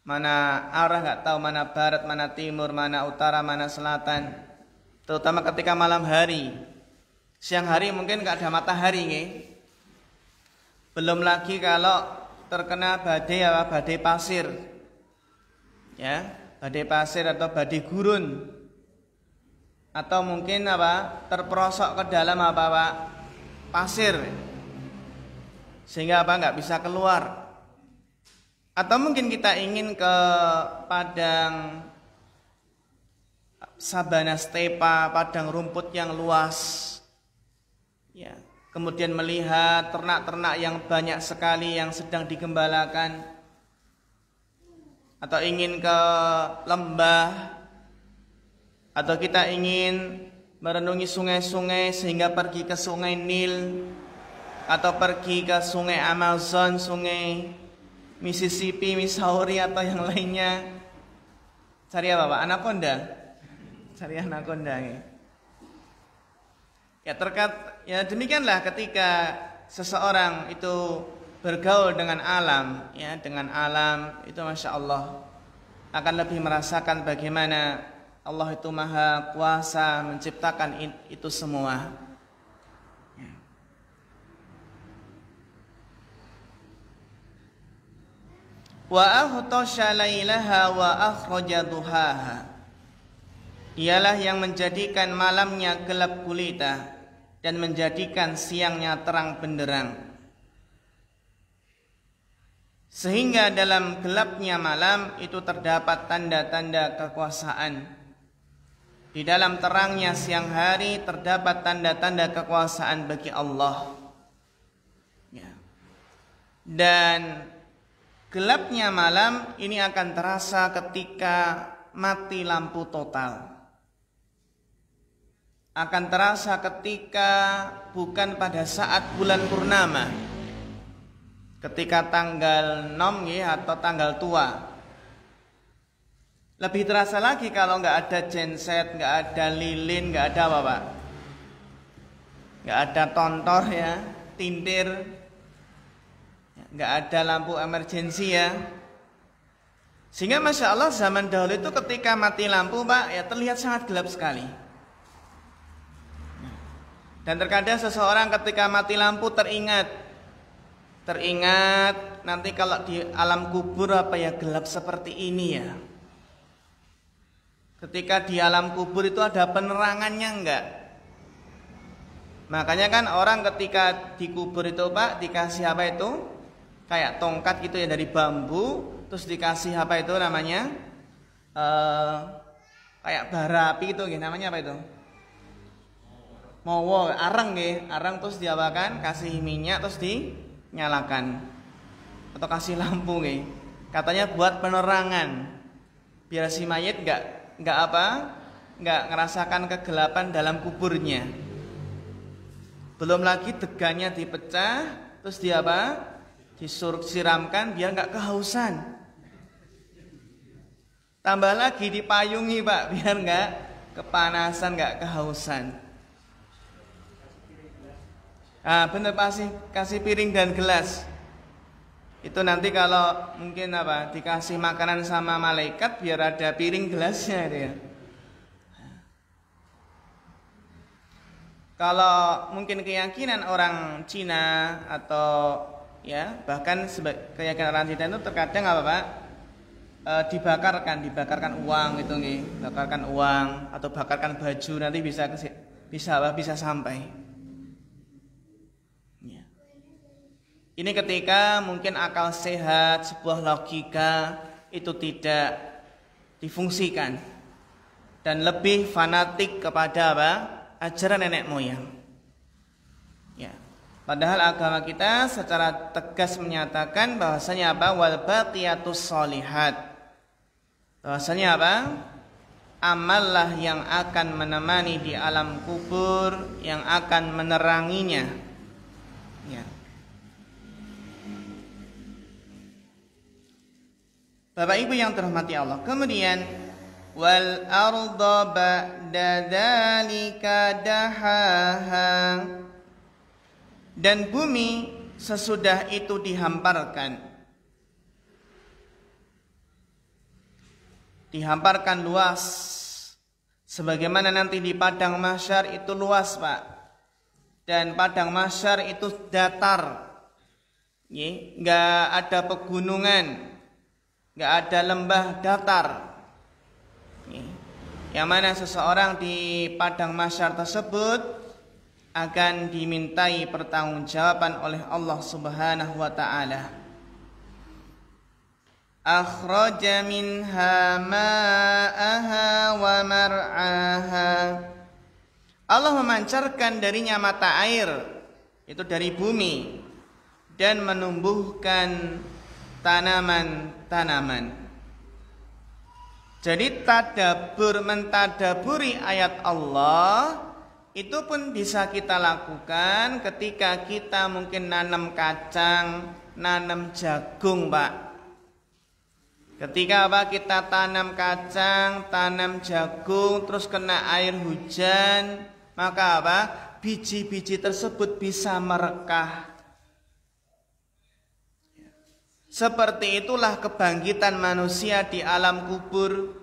Mana arah nggak tahu, mana barat, mana timur, mana utara, mana selatan. Terutama ketika malam hari. Siang hari mungkin nggak ada matahari nih. Belum lagi kalau terkena badai apa badai pasir. Ya, badai pasir atau badai gurun. Atau mungkin apa? Terperosok ke dalam apa Pak? Pasir. Sehingga apa nggak bisa keluar. Atau mungkin kita ingin ke padang sabana stepa, padang rumput yang luas, ya. Kemudian melihat ternak-ternak yang banyak sekali yang sedang digembalakan. Atau ingin ke lembah, atau kita ingin merenungi sungai-sungai sehingga pergi ke sungai Nil, atau pergi ke sungai Amazon, sungai Mississippi, Missouri atau yang lainnya. Cari apa Pak? Anaconda. Cari anaconda. Ya ya demikianlah ketika seseorang itu bergaul dengan alam, ya dengan alam itu masya Allah akan lebih merasakan bagaimana Allah itu maha kuasa menciptakan itu semua. Wa aghtasha lailaha wa akhraja duhaha. Ialah yang menjadikan malamnya gelap gulita dan menjadikan siangnya terang benderang. Sehingga dalam gelapnya malam itu terdapat tanda-tanda kekuasaan. Di dalam terangnya siang hari terdapat tanda-tanda kekuasaan bagi Allah. Ya. Dan gelapnya malam ini akan terasa ketika mati lampu total. Akan terasa ketika bukan pada saat bulan purnama, ketika tanggal 6 ya, atau tanggal tua. Lebih terasa lagi kalau nggak ada genset, nggak ada lilin, nggak ada apa Pak? Nggak ada tontor ya, tintir, nggak ada lampu emergensi ya. Sehingga masya Allah zaman dahulu itu ketika mati lampu Pak ya terlihat sangat gelap sekali. Dan terkadang seseorang ketika mati lampu teringat teringat nanti kalau di alam kubur apa ya gelap seperti ini ya. Ketika di alam kubur itu ada penerangannya enggak? Makanya kan orang ketika dikubur itu Pak dikasih apa itu? Kayak tongkat gitu ya dari bambu, terus dikasih apa itu namanya? Kayak bara api gitu namanya apa itu? Mowo, arang nggih, arang terus diapakan? Kasih minyak terus dinyalakan. Atau kasih lampu nggih. Katanya buat penerangan. Biar si mayit enggak ngerasakan kegelapan dalam kuburnya. Belum lagi degannya dipecah, terus disuruh siramkan biar enggak kehausan. Tambah lagi dipayungi Pak, biar enggak kepanasan, enggak kehausan. Bener kasih piring dan gelas. Itu nanti kalau mungkin dikasih makanan sama malaikat biar ada piring gelasnya itu ya. Kalau mungkin keyakinan orang Cina atau ya bahkan keyakinan orang Cina itu terkadang Pak? Dibakarkan uang itu nih, bakarkan uang atau bakarkan baju nanti bisa sampai. Ini ketika mungkin akal sehat, sebuah logika itu tidak difungsikan dan lebih fanatik kepada ajaran nenek moyang. Ya. Padahal agama kita secara tegas menyatakan bahwasanya wal baqiyatus sholihat. Bahwasanya amallah yang akan menemani di alam kubur, yang akan meneranginya. Ya. Bapak Ibu yang terhormati Allah. Kemudian wal arda ba'da dzalika dahaha, dan bumi sesudah itu dihamparkan. Dihamparkan luas. Sebagaimana nanti di padang mahsyar itu luas, Pak. Dan padang mahsyar itu datar. Enggak ada pegunungan. Enggak ada lembah datar. Yang mana seseorang di padang mahsyar tersebut akan dimintai pertanggungjawaban oleh Allah Subhanahu wa taala. Akhraja minha ma'aha wa mar'aha. Allah memancarkan darinya mata air, itu dari bumi, dan menumbuhkan tanaman-tanaman. Jadi mentadaburi ayat Allah itu pun bisa kita lakukan ketika kita mungkin nanam kacang, nanam jagung, Pak. Ketika kita tanam kacang, tanam jagung, terus kena air hujan, maka biji-biji tersebut bisa merekah. Seperti itulah kebangkitan manusia di alam kubur.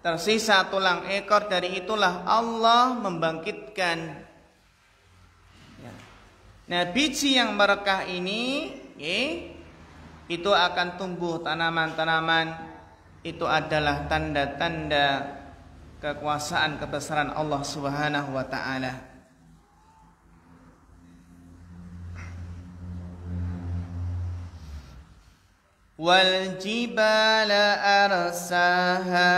Tersisa tulang ekor, dari itulah Allah membangkitkan. Nah, biji yang merekah ini itu akan tumbuh tanaman-tanaman. Itu adalah tanda-tanda kekuasaan kebesaran Allah Subhanahu wa taala. Wal jibala arsaha,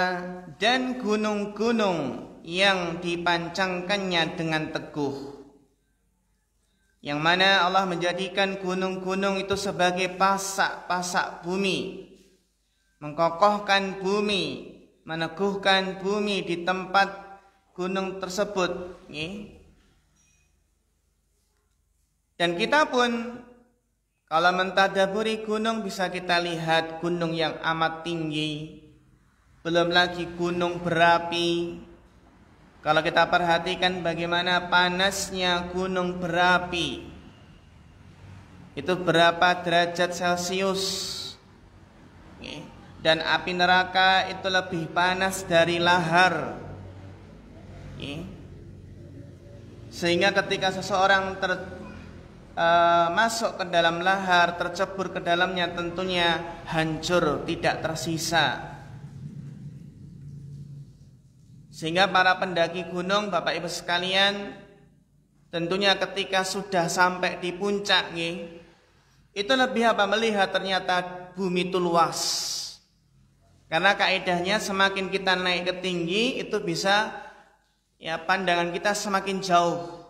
dan gunung-gunung yang dipancangkannya dengan teguh. Yang mana Allah menjadikan gunung-gunung itu sebagai pasak-pasak bumi, mengkokohkan bumi, meneguhkan bumi di tempat gunung tersebut. Dan kita pun kalau mentadaburi gunung bisa kita lihat gunung yang amat tinggi, belum lagi gunung berapi. Kalau kita perhatikan bagaimana panasnya gunung berapi, itu berapa derajat Celcius, dan api neraka itu lebih panas dari lahar. Sehingga ketika seseorang masuk ke dalam lahar, tercebur ke dalamnya, tentunya hancur, tidak tersisa. Sehingga para pendaki gunung, Bapak Ibu sekalian, tentunya ketika sudah sampai di puncak itu lebih melihat ternyata bumi itu luas. Karena kaidahnya semakin kita naik ke tinggi itu bisa pandangan kita semakin jauh.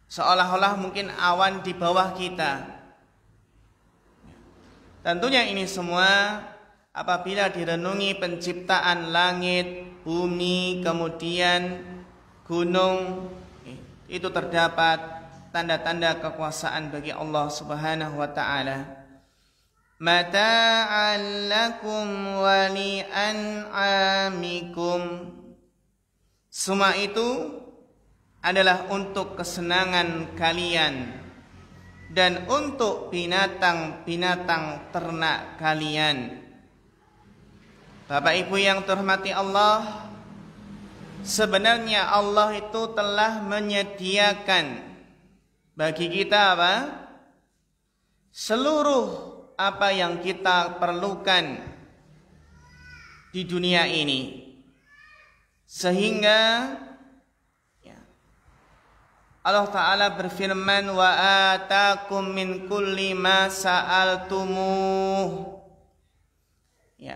Seolah-olah mungkin awan di bawah kita. Tentunya ini semua apabila direnungi penciptaan langit, bumi, kemudian gunung, itu terdapat tanda-tanda kekuasaan bagi Allah Subhanahu wa taala. Mata'an lakum wa li'an'amikum. Semua itu adalah untuk kesenangan kalian dan untuk binatang-binatang ternak kalian. Bapak Ibu yang terhormati Allah, sebenarnya Allah itu telah menyediakan bagi kita seluruh apa yang kita perlukan di dunia ini. Sehingga Allah Ta'ala berfirman, wa atakum min kulli ma sa'altumuh.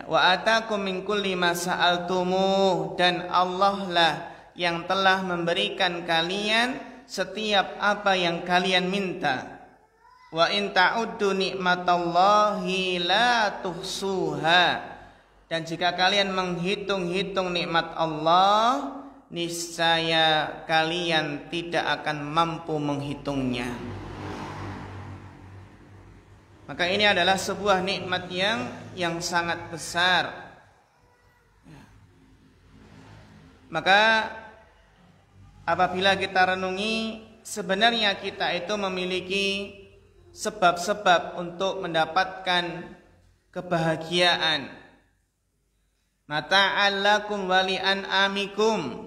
Wa atakum min kulli ma sa'altumuh, dan Allah lah yang telah memberikan kalian setiap apa yang kalian minta. Wa in ta'uddu nikmatallahi la tuhsuha, dan jika kalian menghitung-hitung nikmat Allah, niscaya kalian tidak akan mampu menghitungnya. Maka ini adalah sebuah nikmat yang sangat besar. Maka apabila kita renungi, sebenarnya kita itu memiliki sebab-sebab untuk mendapatkan kebahagiaan. Mata'an lakum wa li'an'amikum.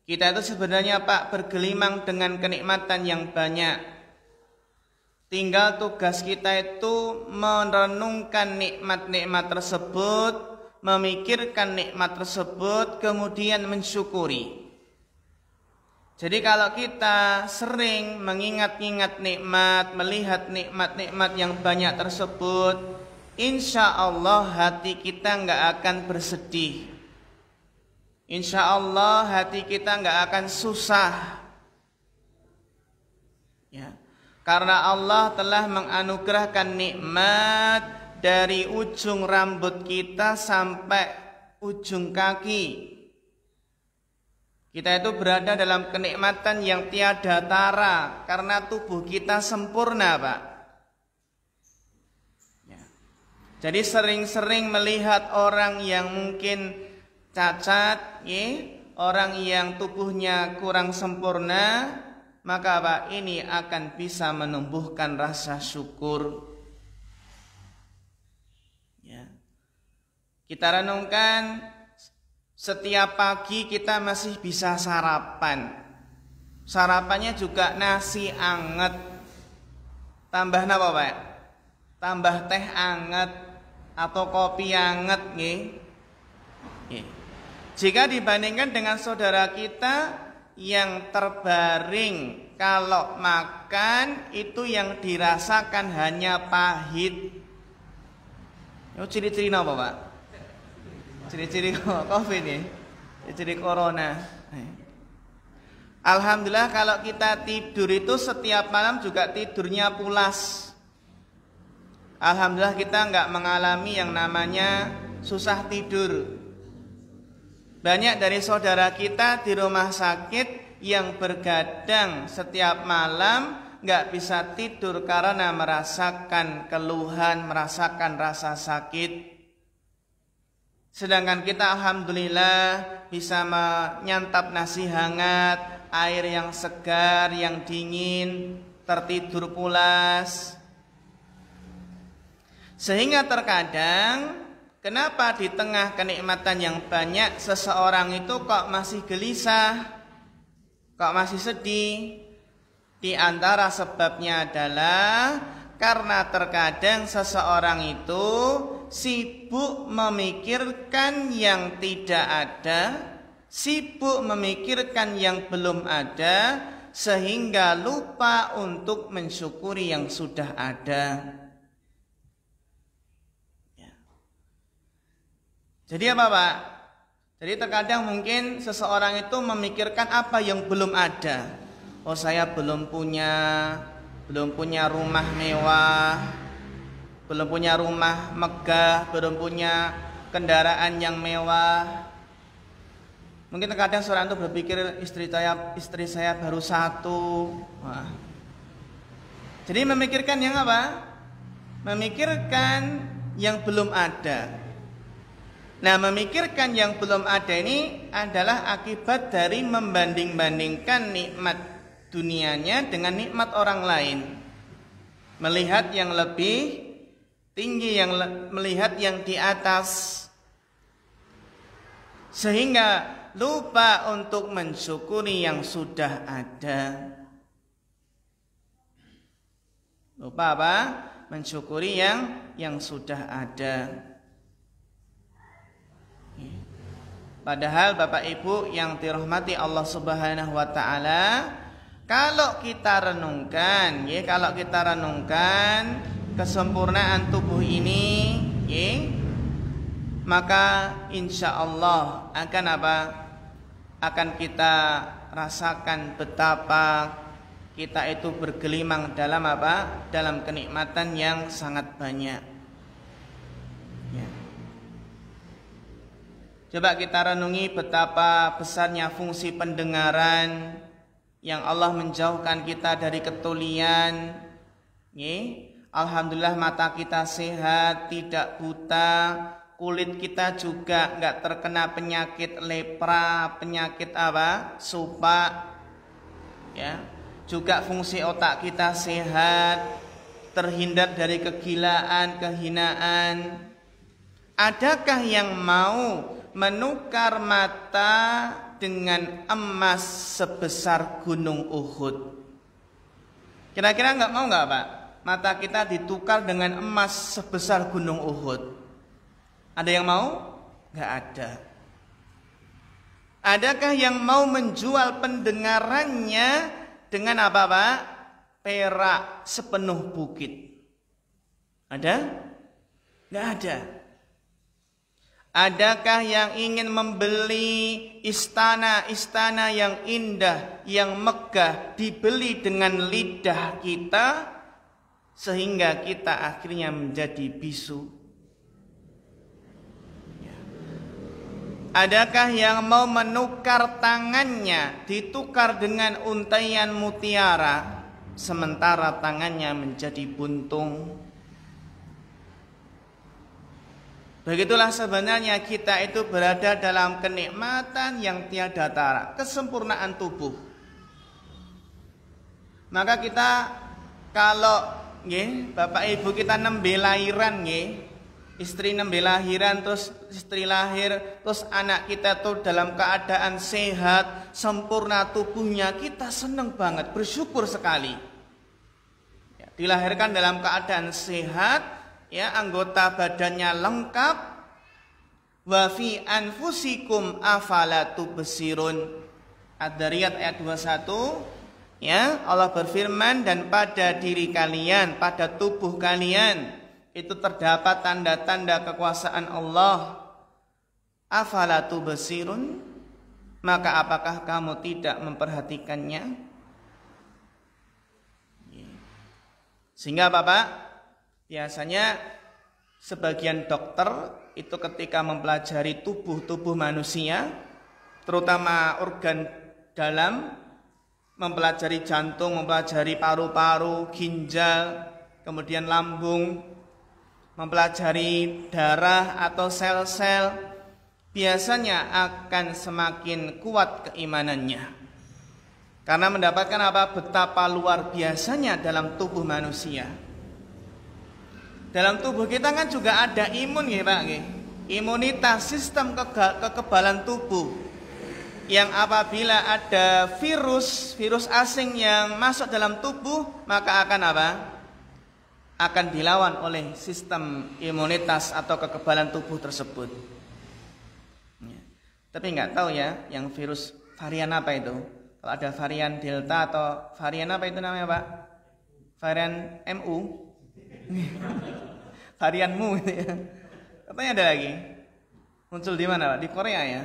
Kita itu sebenarnya bergelimang dengan kenikmatan yang banyak. Tinggal tugas kita itu merenungkan nikmat-nikmat tersebut, memikirkan nikmat tersebut, kemudian mensyukuri. Jadi kalau kita sering mengingat-ingat nikmat, melihat nikmat-nikmat yang banyak tersebut, insya Allah hati kita nggak akan bersedih. Insya Allah hati kita nggak akan susah, karena Allah telah menganugerahkan nikmat dari ujung rambut kita sampai ujung kaki. Kita itu berada dalam kenikmatan yang tiada tara karena tubuh kita sempurna, Pak. Jadi sering-sering melihat orang yang mungkin cacat, orang yang tubuhnya kurang sempurna, maka ini akan bisa menumbuhkan rasa syukur. Kita renungkan, setiap pagi kita masih bisa sarapan. Sarapannya juga nasi anget. Tambah apa, Pak? Tambah teh anget atau kopi anget, Jika dibandingkan dengan saudara kita yang terbaring, kalau makan itu yang dirasakan hanya pahit. Ciri-ciri apa, Pak? Ciri-ciri COVID nih, ciri corona. Alhamdulillah kalau kita tidur itu setiap malam juga tidurnya pulas. Alhamdulillah kita nggak mengalami yang namanya susah tidur. Banyak dari saudara kita di rumah sakit yang bergadang setiap malam nggak bisa tidur karena merasakan keluhan, merasakan rasa sakit. Sedangkan kita alhamdulillah bisa menyantap nasi hangat, air yang segar, yang dingin, tertidur pulas. Sehingga terkadang kenapa di tengah kenikmatan yang banyak seseorang itu kok masih gelisah, kok masih sedih? Di antara sebabnya adalah karena terkadang seseorang itu sibuk memikirkan yang tidak ada, sibuk memikirkan yang belum ada, sehingga lupa untuk mensyukuri yang sudah ada. Ya. Jadi apa Pak? Jadi terkadang mungkin seseorang itu memikirkan apa yang belum ada. Oh, saya belum punya rumah mewah, belum punya rumah megah, belum punya kendaraan yang mewah. Mungkin terkadang seorang itu berpikir istri saya baru satu. Wah. Jadi memikirkan yang apa? Memikirkan yang belum ada. Nah, memikirkan yang belum ada ini adalah akibat dari membanding-bandingkan nikmat dunianya dengan nikmat orang lain. Melihat yang lebih tinggi, melihat yang di atas, sehingga lupa untuk mensyukuri yang sudah ada. Lupa apa? Mensyukuri yang sudah ada. Padahal Bapak Ibu yang dirahmati Allah Subhanahu wa taala, kalau kita renungkan kesempurnaan tubuh ini, maka insya Allah akan apa? Akan kita rasakan betapa kita itu bergelimang dalam apa? Dalam kenikmatan yang sangat banyak. Ya. Coba kita renungi betapa besarnya fungsi pendengaran yang Allah menjauhkan kita dari ketulian. Alhamdulillah mata kita sehat, tidak buta, kulit kita juga nggak terkena penyakit lepra, penyakit apa? Supak. Ya. Juga fungsi otak kita sehat, terhindar dari kegilaan, kehinaan. Adakah yang mau menukar mata dengan emas sebesar gunung Uhud? Kira-kira mau nggak Pak? Mata kita ditukar dengan emas sebesar gunung Uhud. Ada yang mau? Nggak ada. Adakah yang mau menjual pendengarannya dengan apa Pak? Perak sepenuh bukit. Ada? Nggak ada. Adakah yang ingin membeli istana-istana yang indah, yang megah, dibeli dengan lidah kita, sehingga kita akhirnya menjadi bisu? Adakah yang mau menukar tangannya, ditukar dengan untaian mutiara, sementara tangannya menjadi buntung? Begitulah sebenarnya kita itu berada dalam kenikmatan yang tiada tara, kesempurnaan tubuh. Maka kita kalau Bapak Ibu kita nembe lahiran, istri nembe lahiran, terus istri lahir, terus anak kita tuh dalam keadaan sehat, sempurna tubuhnya, kita senang banget, bersyukur sekali. Dilahirkan dalam keadaan sehat, anggota badannya lengkap. Wa fi anfusikum afala tubsirun. Ad-Dariyat ayat 21. Allah berfirman, dan pada diri kalian, pada tubuh kalian itu terdapat tanda-tanda kekuasaan Allah. Afala tubsirun, maka apakah kamu tidak memperhatikannya? Sehingga Bapak, biasanya sebagian dokter itu ketika mempelajari tubuh manusia, terutama organ dalam, mempelajari jantung, mempelajari paru-paru, ginjal, kemudian lambung, mempelajari darah atau sel-sel, biasanya akan semakin kuat keimanannya. Karena mendapatkan apa? Betapa luar biasanya dalam tubuh manusia. Dalam tubuh kita kan juga ada imun ya Pak. Imunitas, sistem kekebalan tubuh. yang apabila ada virus asing yang masuk dalam tubuh, maka akan apa? Akan dilawan oleh sistem imunitas atau kekebalan tubuh tersebut. Ya. Tapi nggak tahu ya, yang virus varian apa itu? Kalau ada varian Delta atau varian apa itu namanya Pak? Varian MU? Varian mu itu ya. Katanya ada lagi. Muncul di mana Pak? Di Korea ya.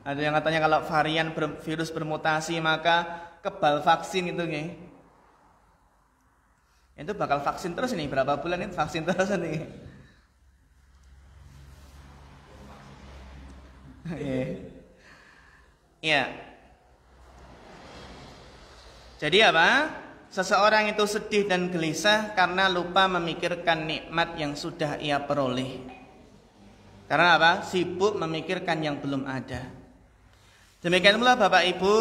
Ada yang katanya kalau varian virus bermutasi maka kebal vaksin itu nih. Itu bakal vaksin terus ini, berapa bulan ini vaksin terus nih. Ya. Jadi apa? Seseorang itu sedih dan gelisah karena lupa memikirkan nikmat yang sudah ia peroleh. Karena apa? Sibuk memikirkan yang belum ada. Demikian pula Bapak Ibu,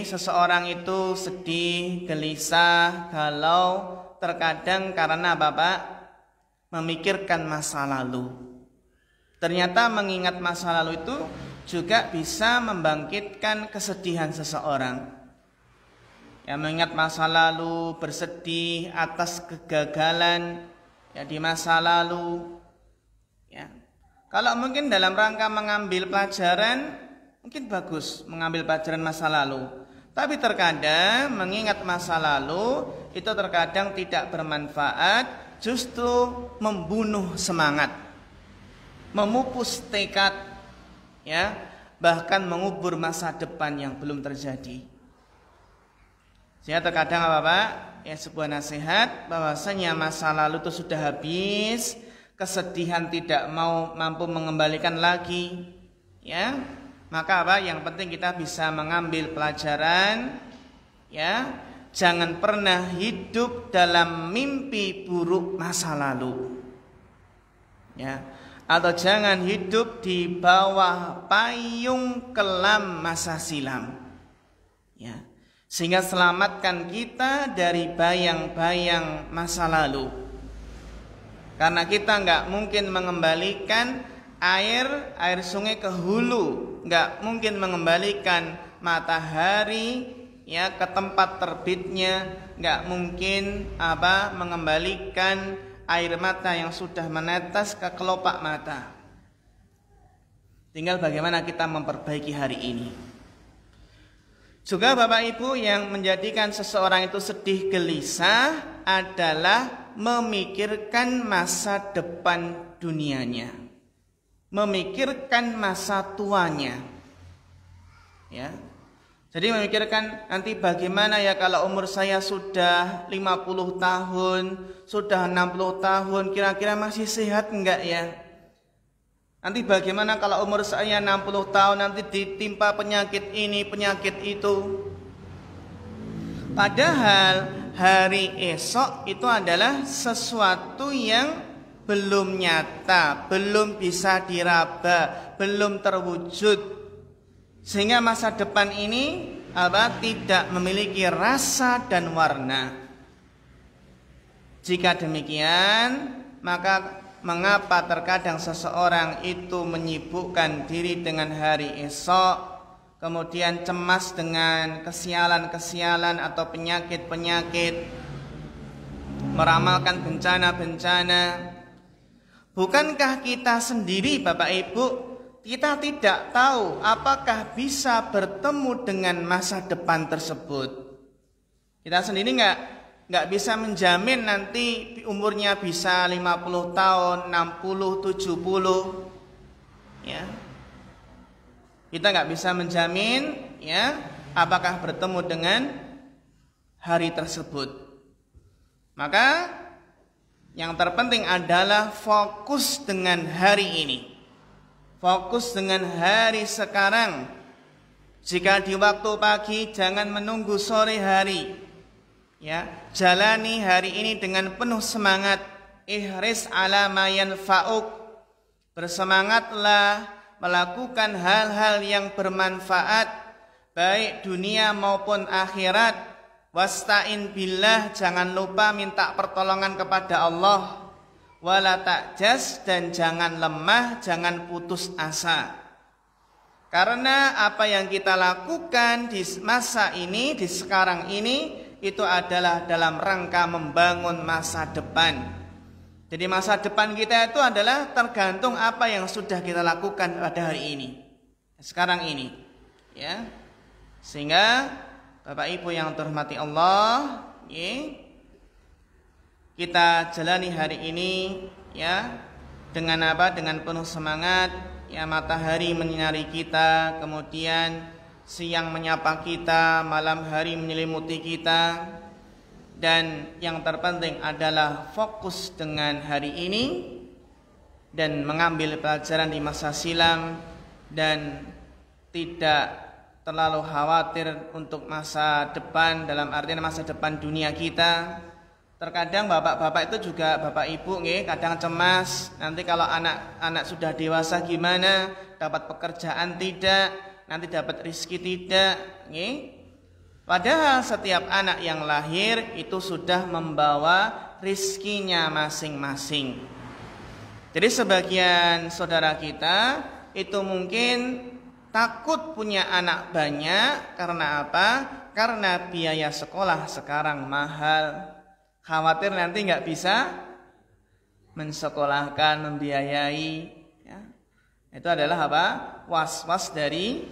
seseorang itu sedih, gelisah, galau terkadang karena Bapak memikirkan masa lalu. Ternyata mengingat masa lalu itu juga bisa membangkitkan kesedihan seseorang. Ya, mengingat masa lalu, bersedih atas kegagalan ya di masa lalu. Ya. Kalau mungkin dalam rangka mengambil pelajaran, mungkin bagus mengambil pelajaran masa lalu. Tapi terkadang mengingat masa lalu itu terkadang tidak bermanfaat, justru membunuh semangat, memupus tekad, ya, bahkan mengubur masa depan yang belum terjadi. Sehingga terkadang apa Pak? Ya sebuah nasihat bahwasanya masa lalu itu sudah habis, kesedihan tidak mampu mengembalikan lagi, ya. Maka apa? Yang penting kita bisa mengambil pelajaran, ya. Jangan pernah hidup dalam mimpi buruk masa lalu, ya. Atau jangan hidup di bawah payung kelam masa silam, ya. Sehingga selamatkan kita dari bayang-bayang masa lalu. Karena kita nggak mungkin mengembalikan air sungai ke hulu, nggak mungkin mengembalikan matahari ya ke tempat terbitnya, nggak mungkin mengembalikan air mata yang sudah menetes ke kelopak mata. Tinggal bagaimana kita memperbaiki hari ini. Juga Bapak Ibu, yang menjadikan seseorang itu sedih gelisah adalah memikirkan masa depan dunianya, memikirkan masa tuanya, ya. Jadi memikirkan nanti bagaimana ya kalau umur saya sudah 50 tahun, sudah 60 tahun, kira-kira masih sehat enggak ya? Nanti bagaimana kalau umur saya 60 tahun nanti ditimpa penyakit ini, penyakit itu. Padahal hari esok itu adalah sesuatu yang belum nyata, belum bisa diraba, belum terwujud. Sehingga masa depan ini tidak memiliki rasa dan warna. Jika demikian, maka mengapa terkadang seseorang itu menyibukkan diri dengan hari esok, kemudian cemas dengan kesialan-kesialan atau penyakit-penyakit, meramalkan bencana-bencana. Bukankah kita sendiri Bapak Ibu, kita tidak tahu apakah bisa bertemu dengan masa depan tersebut. Kita sendiri nggak bisa menjamin nanti umurnya bisa 50 tahun, 60, 70, ya. Kita nggak bisa menjamin, ya, apakah bertemu dengan hari tersebut. Maka yang terpenting adalah fokus dengan hari ini, fokus dengan hari sekarang. Jika di waktu pagi, jangan menunggu sore hari. Ya, jalani hari ini dengan penuh semangat. Ihris ala ma yanfa'uk. Bersemangatlah melakukan hal-hal yang bermanfaat baik dunia maupun akhirat. Wasta'in billah, jangan lupa minta pertolongan kepada Allah. Wala ta'jas, dan jangan lemah, jangan putus asa. Karena apa yang kita lakukan di masa ini, di sekarang ini, itu adalah dalam rangka membangun masa depan. Jadi masa depan kita itu adalah tergantung apa yang sudah kita lakukan pada hari ini, sekarang ini, ya. Sehingga Bapak Ibu yang terhormati Allah, kita jalani hari ini, ya, dengan apa? Dengan penuh semangat, ya. Matahari menyinari kita, kemudian siang menyapa kita, malam hari menyelimuti kita. Dan yang terpenting adalah fokus dengan hari ini dan mengambil pelajaran di masa silam, dan tidak terlalu khawatir untuk masa depan, dalam artian masa depan dunia kita. Terkadang bapak-bapak itu juga, bapak ibu kadang cemas, nanti kalau anak-anak sudah dewasa gimana, dapat pekerjaan tidak, nanti dapat rezeki tidak, Padahal setiap anak yang lahir itu sudah membawa rizkinya masing-masing. Jadi sebagian saudara kita itu mungkin takut punya anak banyak. Karena apa? Karena biaya sekolah sekarang mahal. Khawatir nanti nggak bisa mensekolahkan, membiayai, ya. Itu adalah apa? Was-was dari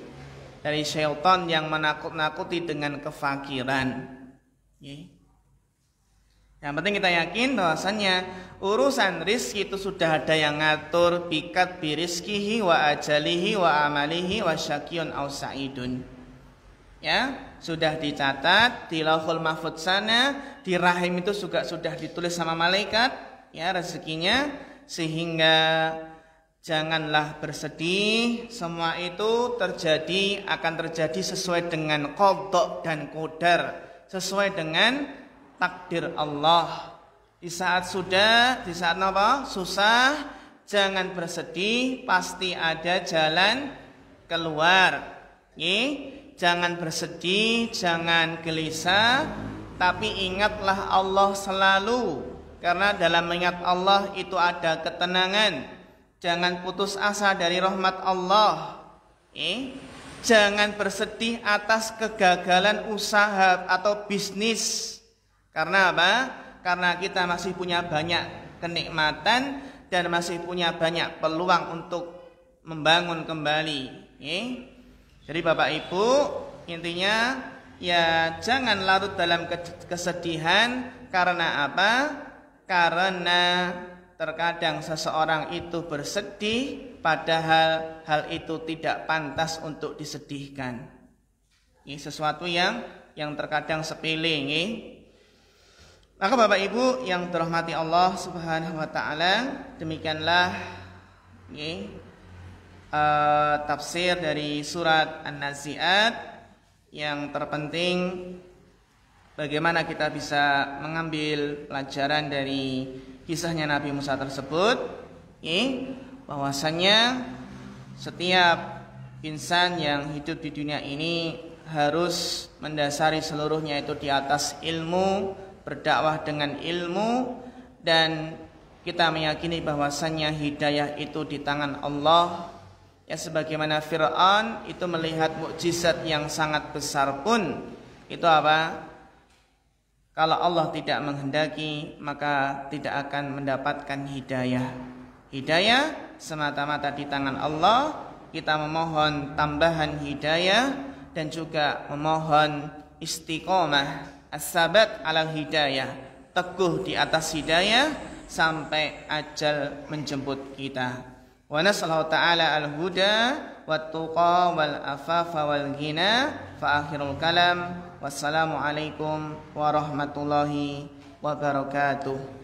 syaitan yang menakut-nakuti dengan kefakiran. Yang penting kita yakin bahwasannya urusan rizki itu sudah ada yang ngatur, bikat birizkihi wa ajalihi wa amalihi wa syakiyun aw sa'idun. Ya, sudah dicatat di lauhul mahfuz sana, di rahim itu juga sudah ditulis sama malaikat, ya, rezekinya. Sehingga janganlah bersedih, semua itu akan terjadi sesuai dengan qada dan qadar, sesuai dengan takdir Allah. Di saat apa? Susah, jangan bersedih, pasti ada jalan keluar. Jangan bersedih, jangan gelisah, tapi ingatlah Allah selalu, karena dalam mengingat Allah itu ada ketenangan. Jangan putus asa dari rahmat Allah. Jangan bersedih atas kegagalan usaha atau bisnis. Karena apa? Karena kita masih punya banyak kenikmatan dan masih punya banyak peluang untuk membangun kembali. Jadi Bapak Ibu, intinya ya jangan larut dalam kesedihan. Karena apa? Karena terkadang seseorang itu bersedih padahal hal itu tidak pantas untuk disedihkan. Ini sesuatu yang terkadang sepele. Maka Bapak Ibu yang dirahmati Allah Subhanahu wa taala, demikianlah tafsir dari surat An-Nazi'at. Yang terpenting bagaimana kita bisa mengambil pelajaran dari kisahnya Nabi Musa tersebut, bahwasanya setiap insan yang hidup di dunia ini harus mendasari seluruhnya itu di atas ilmu, berdakwah dengan ilmu, dan kita meyakini bahwasanya hidayah itu di tangan Allah. Ya, sebagaimana Fir'aun itu melihat mukjizat yang sangat besar pun, itu apa? Kalau Allah tidak menghendaki, maka tidak akan mendapatkan hidayah. Hidayah semata-mata di tangan Allah. Kita memohon tambahan hidayah dan juga memohon istiqomah, as-sabat alal hidayah, teguh di atas hidayah sampai ajal menjemput kita. Wa nasallahu ta'ala al-huda wat-tuqa wal-afafa wal-ghina. Fa akhirul kalam, wassalamu alaikum warahmatullahi wabarakatuh.